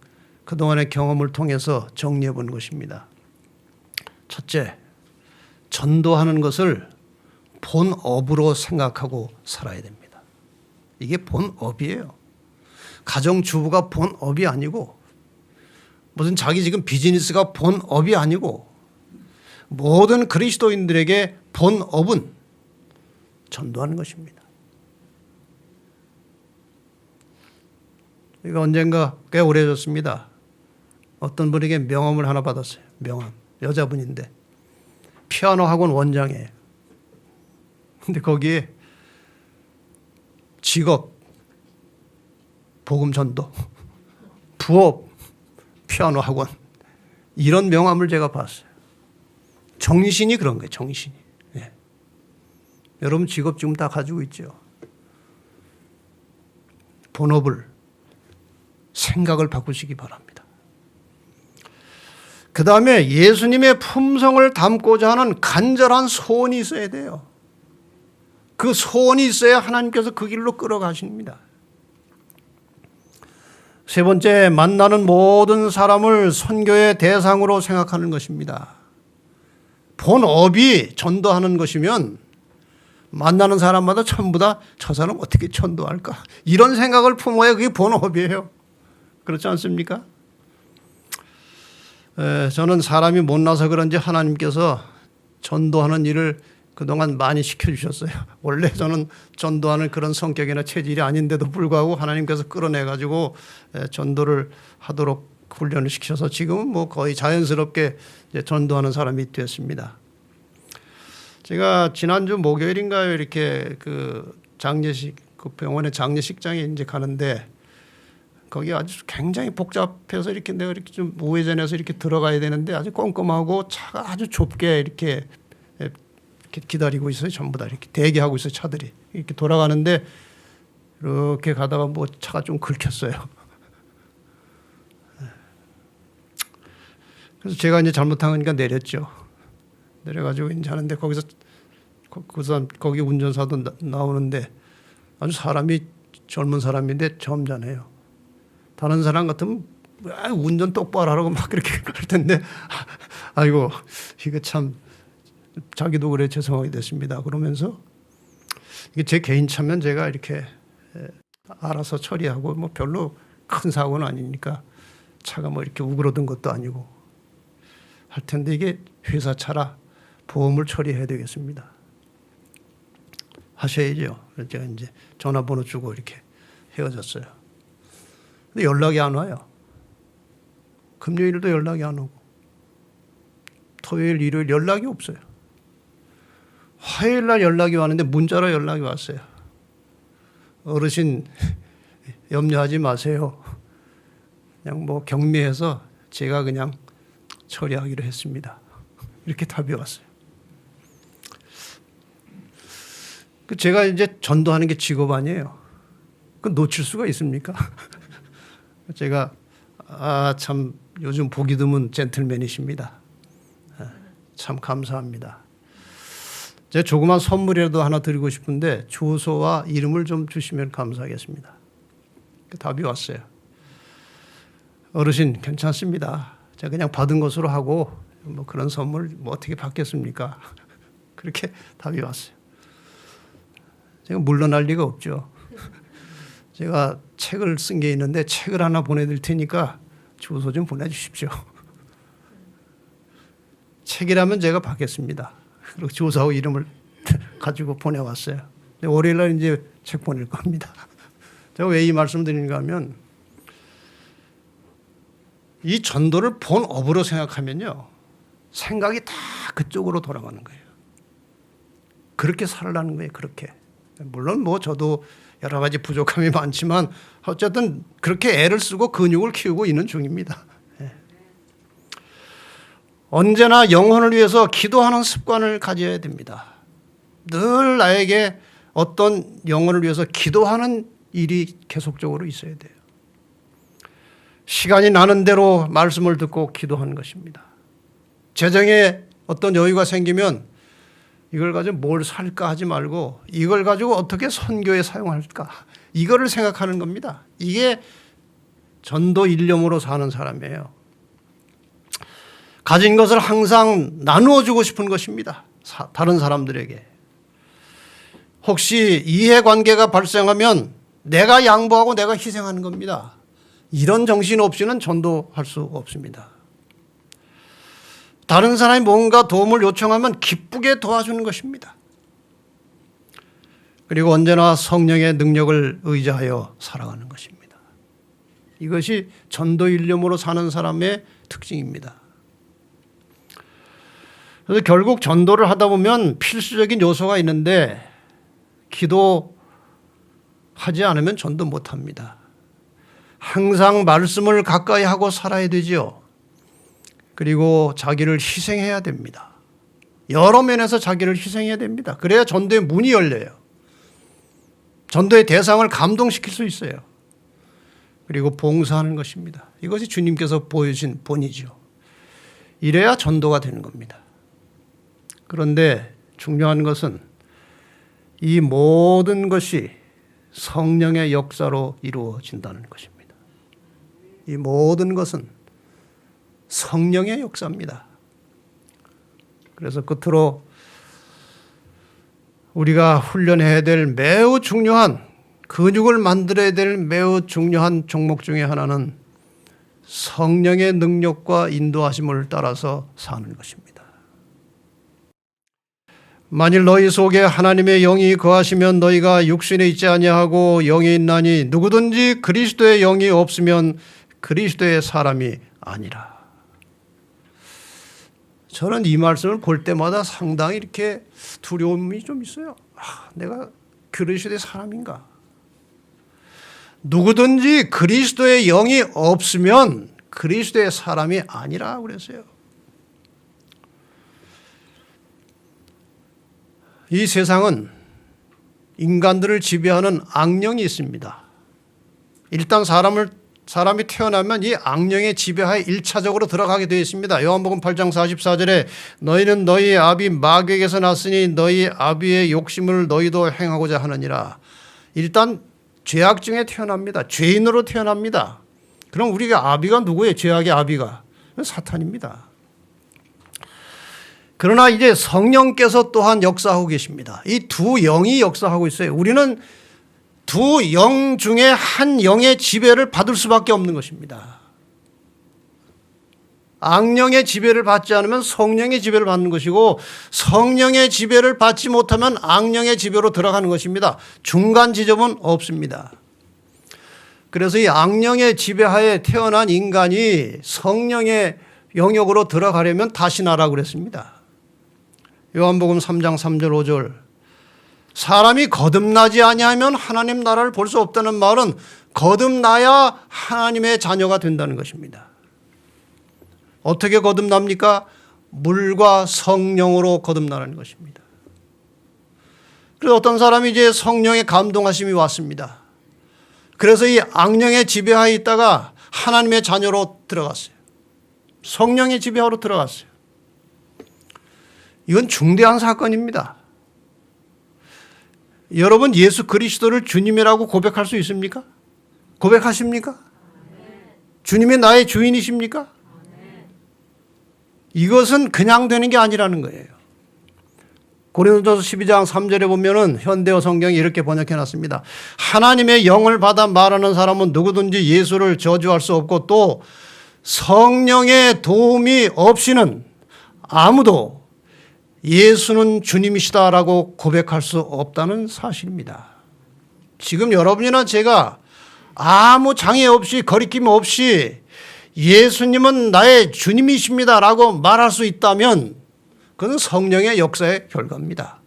그동안의 경험을 통해서 정리해 본 것입니다. 첫째, 전도하는 것을 본업으로 생각하고 살아야 됩니다. 이게 본업이에요. 가정주부가 본업이 아니고 무슨 자기 지금 비즈니스가 본업이 아니고 모든 그리스도인들에게 본업은 전도하는 것입니다. 이거 언젠가 꽤 오래졌습니다. 어떤 분에게 명함을 하나 받았어요. 명함. 여자분인데 피아노 학원 원장이에요. 근데 거기에 직업, 복음 전도, 부업, 피아노 학원 이런 명함을 제가 봤어요. 정신이 그런 거예요. 정신이. 네. 여러분 직업 지금 다 가지고 있죠. 본업을 생각을 바꾸시기 바랍니다. 그 다음에 예수님의 품성을 담고자 하는 간절한 소원이 있어야 돼요. 그 소원이 있어야 하나님께서 그 길로 끌어가십니다. 세 번째, 만나는 모든 사람을 선교의 대상으로 생각하는 것입니다. 본업이 전도하는 것이면 만나는 사람마다 전부 다 저 사람 어떻게 전도할까? 이런 생각을 품어야 그게 본업이에요. 그렇지 않습니까? 저는 사람이 못나서 그런지 하나님께서 전도하는 일을 그동안 많이 시켜주셨어요. 원래 저는 전도하는 그런 성격이나 체질이 아닌데도 불구하고 하나님께서 끌어내가지고 전도를 하도록 훈련을 시켜서 지금은 뭐 거의 자연스럽게 전도하는 사람이 됐습니다. 제가 지난주 목요일인가요? 이렇게 그 장례식, 그 병원의 장례식장에 이제 가는데 거기 아주 굉장히 복잡해서 이렇게 내가 이렇게 좀 우회전해서 이렇게 들어가야 되는데 아주 꼼꼼하고 차가 아주 좁게 이렇게 기다리고 있어요. 전부 다 이렇게 대기하고 있어요. 차들이 이렇게 돌아가는데 이렇게 가다가 뭐 차가 좀 긁혔어요. 그래서 제가 이제 잘못한 거니까 내렸죠. 내려가지고 이제 하는데 거기서 그 사람 거기 운전사도 나오는데 아주 사람이 젊은 사람인데 점잖아요. 다른 사람 같으면 운전 똑바로 하라고 막 그렇게 할 텐데 아이고 이거 참 자기도 그래 죄송하게 됐습니다. 그러면서 이게 제 개인 차면 제가 이렇게 알아서 처리하고 뭐 별로 큰 사고는 아니니까 차가 뭐 이렇게 우그러든 것도 아니고 할 텐데 이게 회사 차라 보험을 처리해야 되겠습니다. 하셔야죠. 그래서 제가 이제 전화번호 주고 이렇게 헤어졌어요. 근데 연락이 안 와요. 금요일도 연락이 안 오고 토요일, 일요일 연락이 없어요. 화요일 날 연락이 왔는데 문자로 연락이 왔어요. 어르신 염려하지 마세요. 그냥 뭐 경미해서 제가 그냥 처리하기로 했습니다. 이렇게 답이 왔어요. 제가 이제 전도하는 게 직업 아니에요. 그 놓칠 수가 있습니까? 제가 참 요즘 보기 드문 젠틀맨이십니다. 참 감사합니다. 제가 조그만 선물이라도 하나 드리고 싶은데 주소와 이름을 좀 주시면 감사하겠습니다. 답이 왔어요. 어르신 괜찮습니다. 제가 그냥 받은 것으로 하고 뭐 그런 선물 뭐 어떻게 받겠습니까? 그렇게 답이 왔어요. 제가 물러날 리가 없죠. 제가 책을 쓴 게 있는데 책을 하나 보내드릴 테니까 주소 좀 보내주십시오. 책이라면 제가 받겠습니다. 그리고 주소하고 이름을 가지고 보내왔어요. 월요일 날 이제 책 보낼 겁니다. 제가 왜 이 말씀 드리는가 하면 이 전도를 본업으로 생각하면요. 생각이 다 그쪽으로 돌아가는 거예요. 그렇게 살라는 거예요. 그렇게. 물론 뭐 저도 여러 가지 부족함이 많지만 어쨌든 그렇게 애를 쓰고 근육을 키우고 있는 중입니다. 언제나 영혼을 위해서 기도하는 습관을 가져야 됩니다. 늘 나에게 어떤 영혼을 위해서 기도하는 일이 계속적으로 있어야 돼요. 시간이 나는 대로 말씀을 듣고 기도하는 것입니다. 재정에 어떤 여유가 생기면 이걸 가지고 뭘 살까 하지 말고 이걸 가지고 어떻게 선교에 사용할까 이거를 생각하는 겁니다. 이게 전도 일념으로 사는 사람이에요. 가진 것을 항상 나누어 주고 싶은 것입니다. 다른 사람들에게. 혹시 이해관계가 발생하면 내가 양보하고 내가 희생하는 겁니다. 이런 정신 없이는 전도할 수 없습니다. 다른 사람이 뭔가 도움을 요청하면 기쁘게 도와주는 것입니다. 그리고 언제나 성령의 능력을 의지하여 살아가는 것입니다. 이것이 전도 일념으로 사는 사람의 특징입니다. 그래서 결국 전도를 하다 보면 필수적인 요소가 있는데 기도하지 않으면 전도 못합니다. 항상 말씀을 가까이 하고 살아야 되지요. 그리고 자기를 희생해야 됩니다. 여러 면에서 자기를 희생해야 됩니다. 그래야 전도의 문이 열려요. 전도의 대상을 감동시킬 수 있어요. 그리고 봉사하는 것입니다. 이것이 주님께서 보여주신 본이죠. 이래야 전도가 되는 겁니다. 그런데 중요한 것은 이 모든 것이 성령의 역사로 이루어진다는 것입니다. 이 모든 것은 성령의 역사입니다. 그래서 끝으로 우리가 훈련해야 될 매우 중요한, 근육을 만들어야 될 매우 중요한 종목 중에 하나는 성령의 능력과 인도하심을 따라서 사는 것입니다. 만일 너희 속에 하나님의 영이 거하시면 너희가 육신에 있지 아니하고 영에 있나니 누구든지 그리스도의 영이 없으면 그리스도의 사람이 아니라. 저는 이 말씀을 볼 때마다 상당히 이렇게 두려움이 좀 있어요. 내가 그리스도의 사람인가? 누구든지 그리스도의 영이 없으면 그리스도의 사람이 아니라 그랬어요. 이 세상은 인간들을 지배하는 악령이 있습니다. 일단 사람이 태어나면 이 악령의 지배하에 1차적으로 들어가게 되어 있습니다. 요한복음 8장 44절에 너희는 너희 아비 마귀에게서 났으니 너희 아비의 욕심을 너희도 행하고자 하느니라. 일단 죄악 중에 태어납니다. 죄인으로 태어납니다. 그럼 우리가 아비가 누구예요? 죄악의 아비가 사탄입니다. 그러나 이제 성령께서 또한 역사하고 계십니다. 이 두 영이 역사하고 있어요. 우리는 두 영 중에 한 영의 지배를 받을 수밖에 없는 것입니다. 악령의 지배를 받지 않으면 성령의 지배를 받는 것이고, 성령의 지배를 받지 못하면 악령의 지배로 들어가는 것입니다. 중간 지점은 없습니다. 그래서 이 악령의 지배하에 태어난 인간이 성령의 영역으로 들어가려면 다시 나라고 그랬습니다. 요한복음 3장 3절 5절 사람이 거듭나지 아니하면 하나님 나라를 볼 수 없다는 말은 거듭나야 하나님의 자녀가 된다는 것입니다. 어떻게 거듭납니까? 물과 성령으로 거듭나는 것입니다. 그래서 어떤 사람이 이제 성령의 감동하심이 왔습니다. 그래서 이 악령의 지배하에 있다가 하나님의 자녀로 들어갔어요. 성령의 지배하로 들어갔어요. 이건 중대한 사건입니다. 여러분 예수 그리스도를 주님이라고 고백할 수 있습니까? 고백하십니까? 주님이 나의 주인이십니까? 이것은 그냥 되는 게 아니라는 거예요. 고린도전서 12장 3절에 보면은 현대어 성경이 이렇게 번역해 놨습니다. 하나님의 영을 받아 말하는 사람은 누구든지 예수를 저주할 수 없고 또 성령의 도움이 없이는 아무도 예수는 주님이시다라고 고백할 수 없다는 사실입니다. 지금 여러분이나 제가 아무 장애 없이 거리낌 없이 예수님은 나의 주님이십니다라고 말할 수 있다면 그건 성령의 역사의 결과입니다.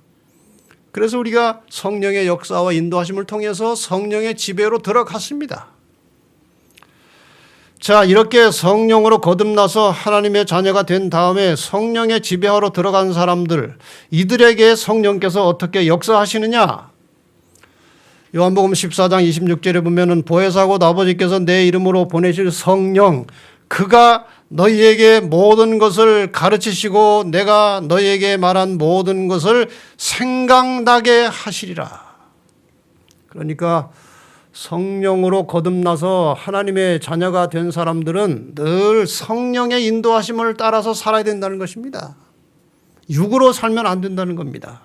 그래서 우리가 성령의 역사와 인도하심을 통해서 성령의 지배로 들어갔습니다. 자, 이렇게 성령으로 거듭나서 하나님의 자녀가 된 다음에 성령의 지배하러 들어간 사람들, 이들에게 성령께서 어떻게 역사하시느냐? 요한복음 14장 26절에 보면은 보혜사 곧 아버지께서 내 이름으로 보내실 성령, 그가 너희에게 모든 것을 가르치시고 내가 너희에게 말한 모든 것을 생각나게 하시리라. 그러니까 성령으로 거듭나서 하나님의 자녀가 된 사람들은 늘 성령의 인도하심을 따라서 살아야 된다는 것입니다. 육으로 살면 안 된다는 겁니다.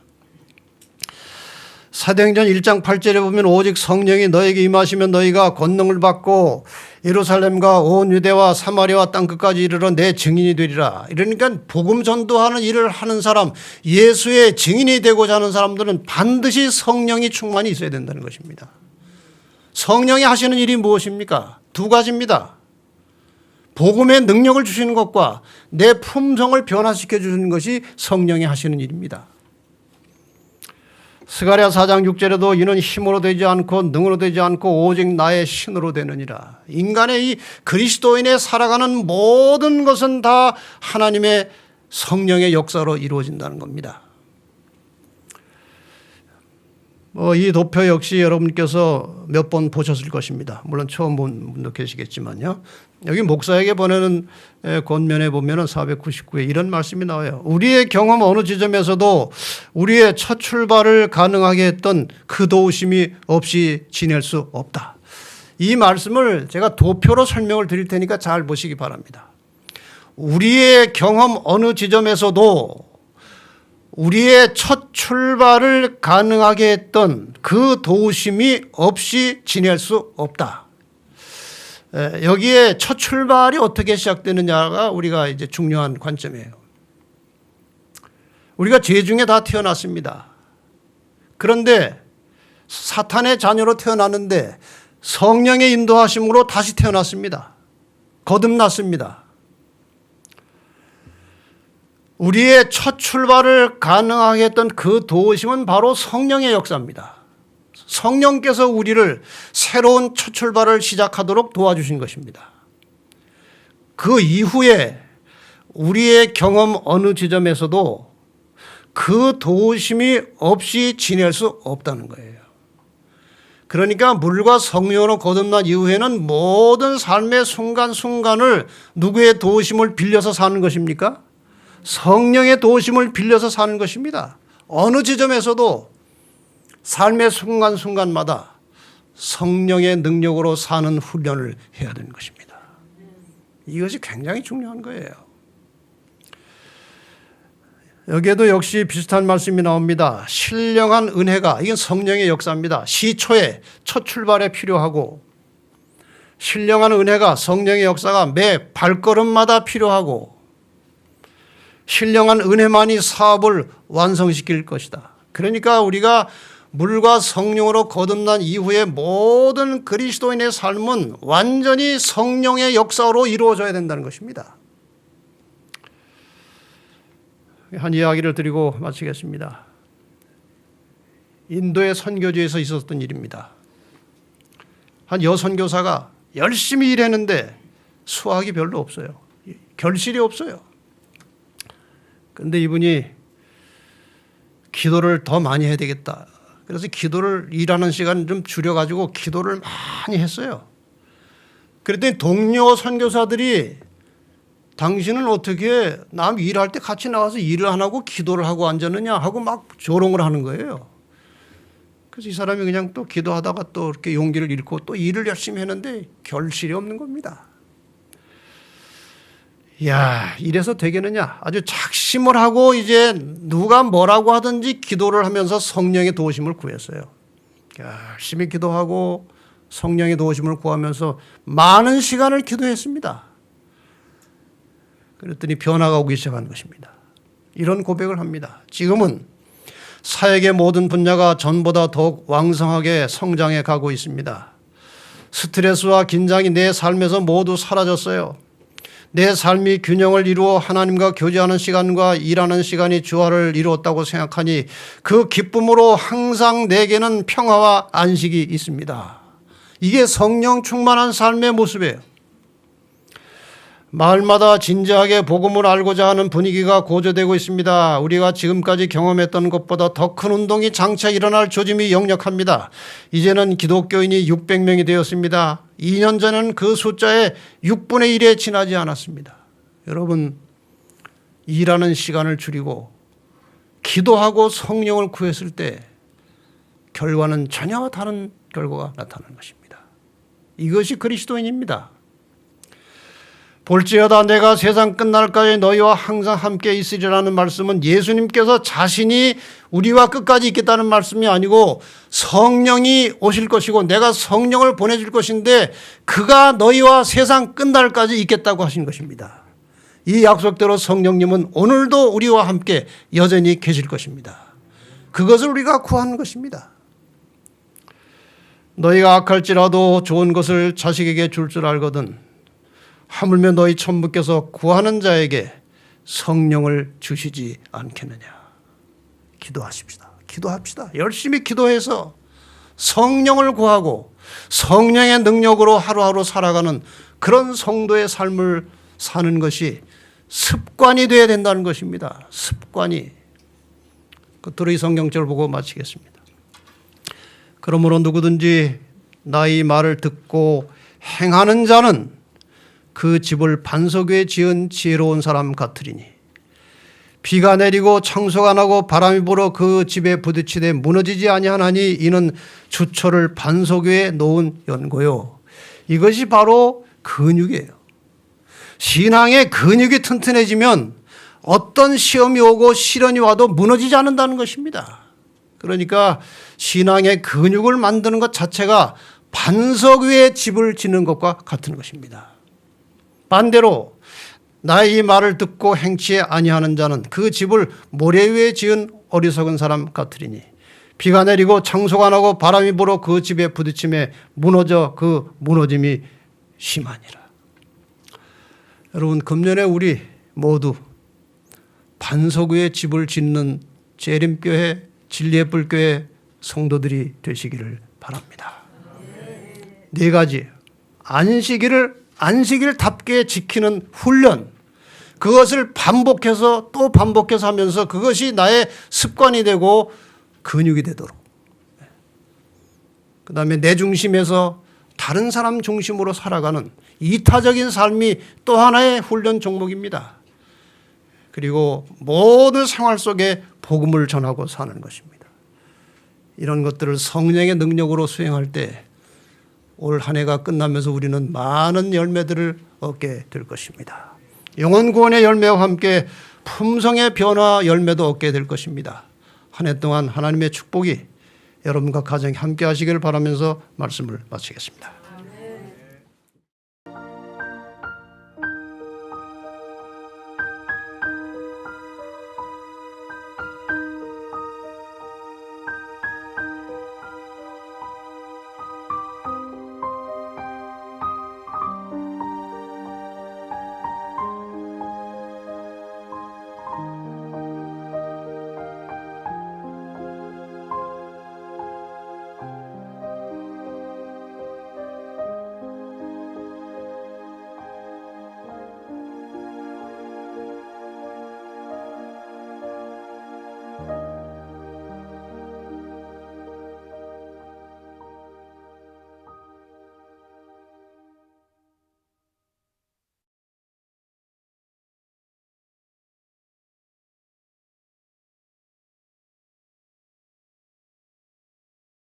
사도행전 1장 8절에 보면 오직 성령이 너에게 임하시면 너희가 권능을 받고 예루살렘과 온 유대와 사마리아와 땅끝까지 이르러 내 증인이 되리라. 이러니까 복음 전도하는 일을 하는 사람, 예수의 증인이 되고자 하는 사람들은 반드시 성령이 충만히 있어야 된다는 것입니다. 성령이 하시는 일이 무엇입니까? 두 가지입니다. 복음의 능력을 주시는 것과 내 품성을 변화시켜 주시는 것이 성령이 하시는 일입니다. 스가랴 4장 6절에도 이는 힘으로 되지 않고 능으로 되지 않고 오직 나의 신으로 되느니라. 인간의 이 그리스도인의 살아가는 모든 것은 다 하나님의 성령의 역사로 이루어진다는 겁니다. 이 도표 역시 여러분께서 몇 번 보셨을 것입니다. 물론 처음 본 분도 계시겠지만요. 여기 목사에게 보내는 권면에 보면은 499에 이런 말씀이 나와요. 우리의 경험 어느 지점에서도 우리의 첫 출발을 가능하게 했던 그 도우심이 없이 지낼 수 없다. 이 말씀을 제가 도표로 설명을 드릴 테니까 잘 보시기 바랍니다. 우리의 경험 어느 지점에서도 우리의 첫 출발을 가능하게 했던 그 도우심이 없이 지낼 수 없다. 여기에 첫 출발이 어떻게 시작되느냐가 우리가 이제 중요한 관점이에요. 우리가 죄 중에 다 태어났습니다. 그런데 사탄의 자녀로 태어났는데 성령의 인도하심으로 다시 태어났습니다. 거듭났습니다. 우리의 첫 출발을 가능하게 했던 그 도우심은 바로 성령의 역사입니다. 성령께서 우리를 새로운 첫 출발을 시작하도록 도와주신 것입니다. 그 이후에 우리의 경험 어느 지점에서도 그 도우심이 없이 지낼 수 없다는 거예요. 그러니까 물과 성령으로 거듭난 이후에는 모든 삶의 순간순간을 누구의 도우심을 빌려서 사는 것입니까? 성령의 도우심을 빌려서 사는 것입니다. 어느 지점에서도 삶의 순간순간마다 성령의 능력으로 사는 훈련을 해야 되는 것입니다. 이것이 굉장히 중요한 거예요. 여기에도 역시 비슷한 말씀이 나옵니다. 신령한 은혜가, 이건 성령의 역사입니다. 시초에 첫 출발에 필요하고, 신령한 은혜가, 성령의 역사가 매 발걸음마다 필요하고, 신령한 은혜만이 사업을 완성시킬 것이다. 그러니까 우리가 물과 성령으로 거듭난 이후에 모든 그리스도인의 삶은 완전히 성령의 역사로 이루어져야 된다는 것입니다. 한 이야기를 드리고 마치겠습니다. 인도의 선교지에서 있었던 일입니다. 한 여선교사가 열심히 일했는데 수확이 별로 없어요. 결실이 없어요. 그런데 이분이 기도를 더 많이 해야 되겠다. 그래서 기도를 일하는 시간 좀 줄여가지고 기도를 많이 했어요. 그랬더니 동료 선교사들이 당신은 어떻게 남 일할 때 같이 나와서 일을 안 하고 기도를 하고 앉았느냐 하고 막 조롱을 하는 거예요. 그래서 이 사람이 그냥 또 기도하다가 또 이렇게 용기를 잃고 또 일을 열심히 했는데 결실이 없는 겁니다. 야, 이래서 되겠느냐? 아주 작심을 하고 이제 누가 뭐라고 하든지 기도를 하면서 성령의 도우심을 구했어요. 열심히 기도하고 성령의 도우심을 구하면서 많은 시간을 기도했습니다. 그랬더니 변화가 오기 시작한 것입니다. 이런 고백을 합니다. 지금은 사역의 모든 분야가 전보다 더욱 왕성하게 성장해 가고 있습니다. 스트레스와 긴장이 내 삶에서 모두 사라졌어요. 내 삶이 균형을 이루어 하나님과 교제하는 시간과 일하는 시간이 조화를 이루었다고 생각하니 그 기쁨으로 항상 내게는 평화와 안식이 있습니다. 이게 성령 충만한 삶의 모습이에요. 마을마다 진지하게 복음을 알고자 하는 분위기가 고조되고 있습니다. 우리가 지금까지 경험했던 것보다 더 큰 운동이 장차 일어날 조짐이 역력합니다. 이제는 기독교인이 600명이 되었습니다. 2년 전에는 그 숫자의 6분의 1에 지나지 않았습니다. 여러분, 일하는 시간을 줄이고 기도하고 성령을 구했을 때 결과는 전혀 다른 결과가 나타나는 것입니다. 이것이 그리스도인입니다. 볼지어다 내가 세상 끝날까지 너희와 항상 함께 있으리라는 말씀은 예수님께서 자신이 우리와 끝까지 있겠다는 말씀이 아니고 성령이 오실 것이고 내가 성령을 보내줄 것인데 그가 너희와 세상 끝날까지 있겠다고 하신 것입니다. 이 약속대로 성령님은 오늘도 우리와 함께 여전히 계실 것입니다. 그것을 우리가 구하는 것입니다. 너희가 악할지라도 좋은 것을 자식에게 줄 줄 알거든 하물며 너희 천부께서 구하는 자에게 성령을 주시지 않겠느냐. 기도하십시다. 기도합시다. 열심히 기도해서 성령을 구하고 성령의 능력으로 하루하루 살아가는 그런 성도의 삶을 사는 것이 습관이 되어야 된다는 것입니다. 습관이. 끝으로 이 성경절을 보고 마치겠습니다. 그러므로 누구든지 나의 말을 듣고 행하는 자는 그 집을 반석 위에 지은 지혜로운 사람 같으리니 비가 내리고 청소가 나고 바람이 불어 그 집에 부딪히되 무너지지 아니하나니 이는 주초를 반석 위에 놓은 연고요. 이것이 바로 근육이에요. 신앙의 근육이 튼튼해지면 어떤 시험이 오고 시련이 와도 무너지지 않는다는 것입니다. 그러니까 신앙의 근육을 만드는 것 자체가 반석 위에 집을 짓는 것과 같은 것입니다. 반대로 나의 이 말을 듣고 행치 아니하는 자는 그 집을 모래 위에 지은 어리석은 사람 같으리니 비가 내리고 창소가 나고 바람이 불어 그 집에 부딪힘에 무너져 그 무너짐이 심하니라. 여러분, 금년에 우리 모두 반석 위에 집을 짓는 재림교회 진리의 불교회 성도들이 되시기를 바랍니다. 네 가지. 안식일답게 지키는 훈련, 그것을 반복해서 또 반복해서 하면서 그것이 나의 습관이 되고 근육이 되도록. 그 다음에 내 중심에서 다른 사람 중심으로 살아가는 이타적인 삶이 또 하나의 훈련 종목입니다. 그리고 모든 생활 속에 복음을 전하고 사는 것입니다. 이런 것들을 성령의 능력으로 수행할 때 올 한 해가 끝나면서 우리는 많은 열매들을 얻게 될 것입니다. 영혼 구원의 열매와 함께 품성의 변화 열매도 얻게 될 것입니다. 한 해 동안 하나님의 축복이 여러분과 가정에 함께 하시길 바라면서 말씀을 마치겠습니다.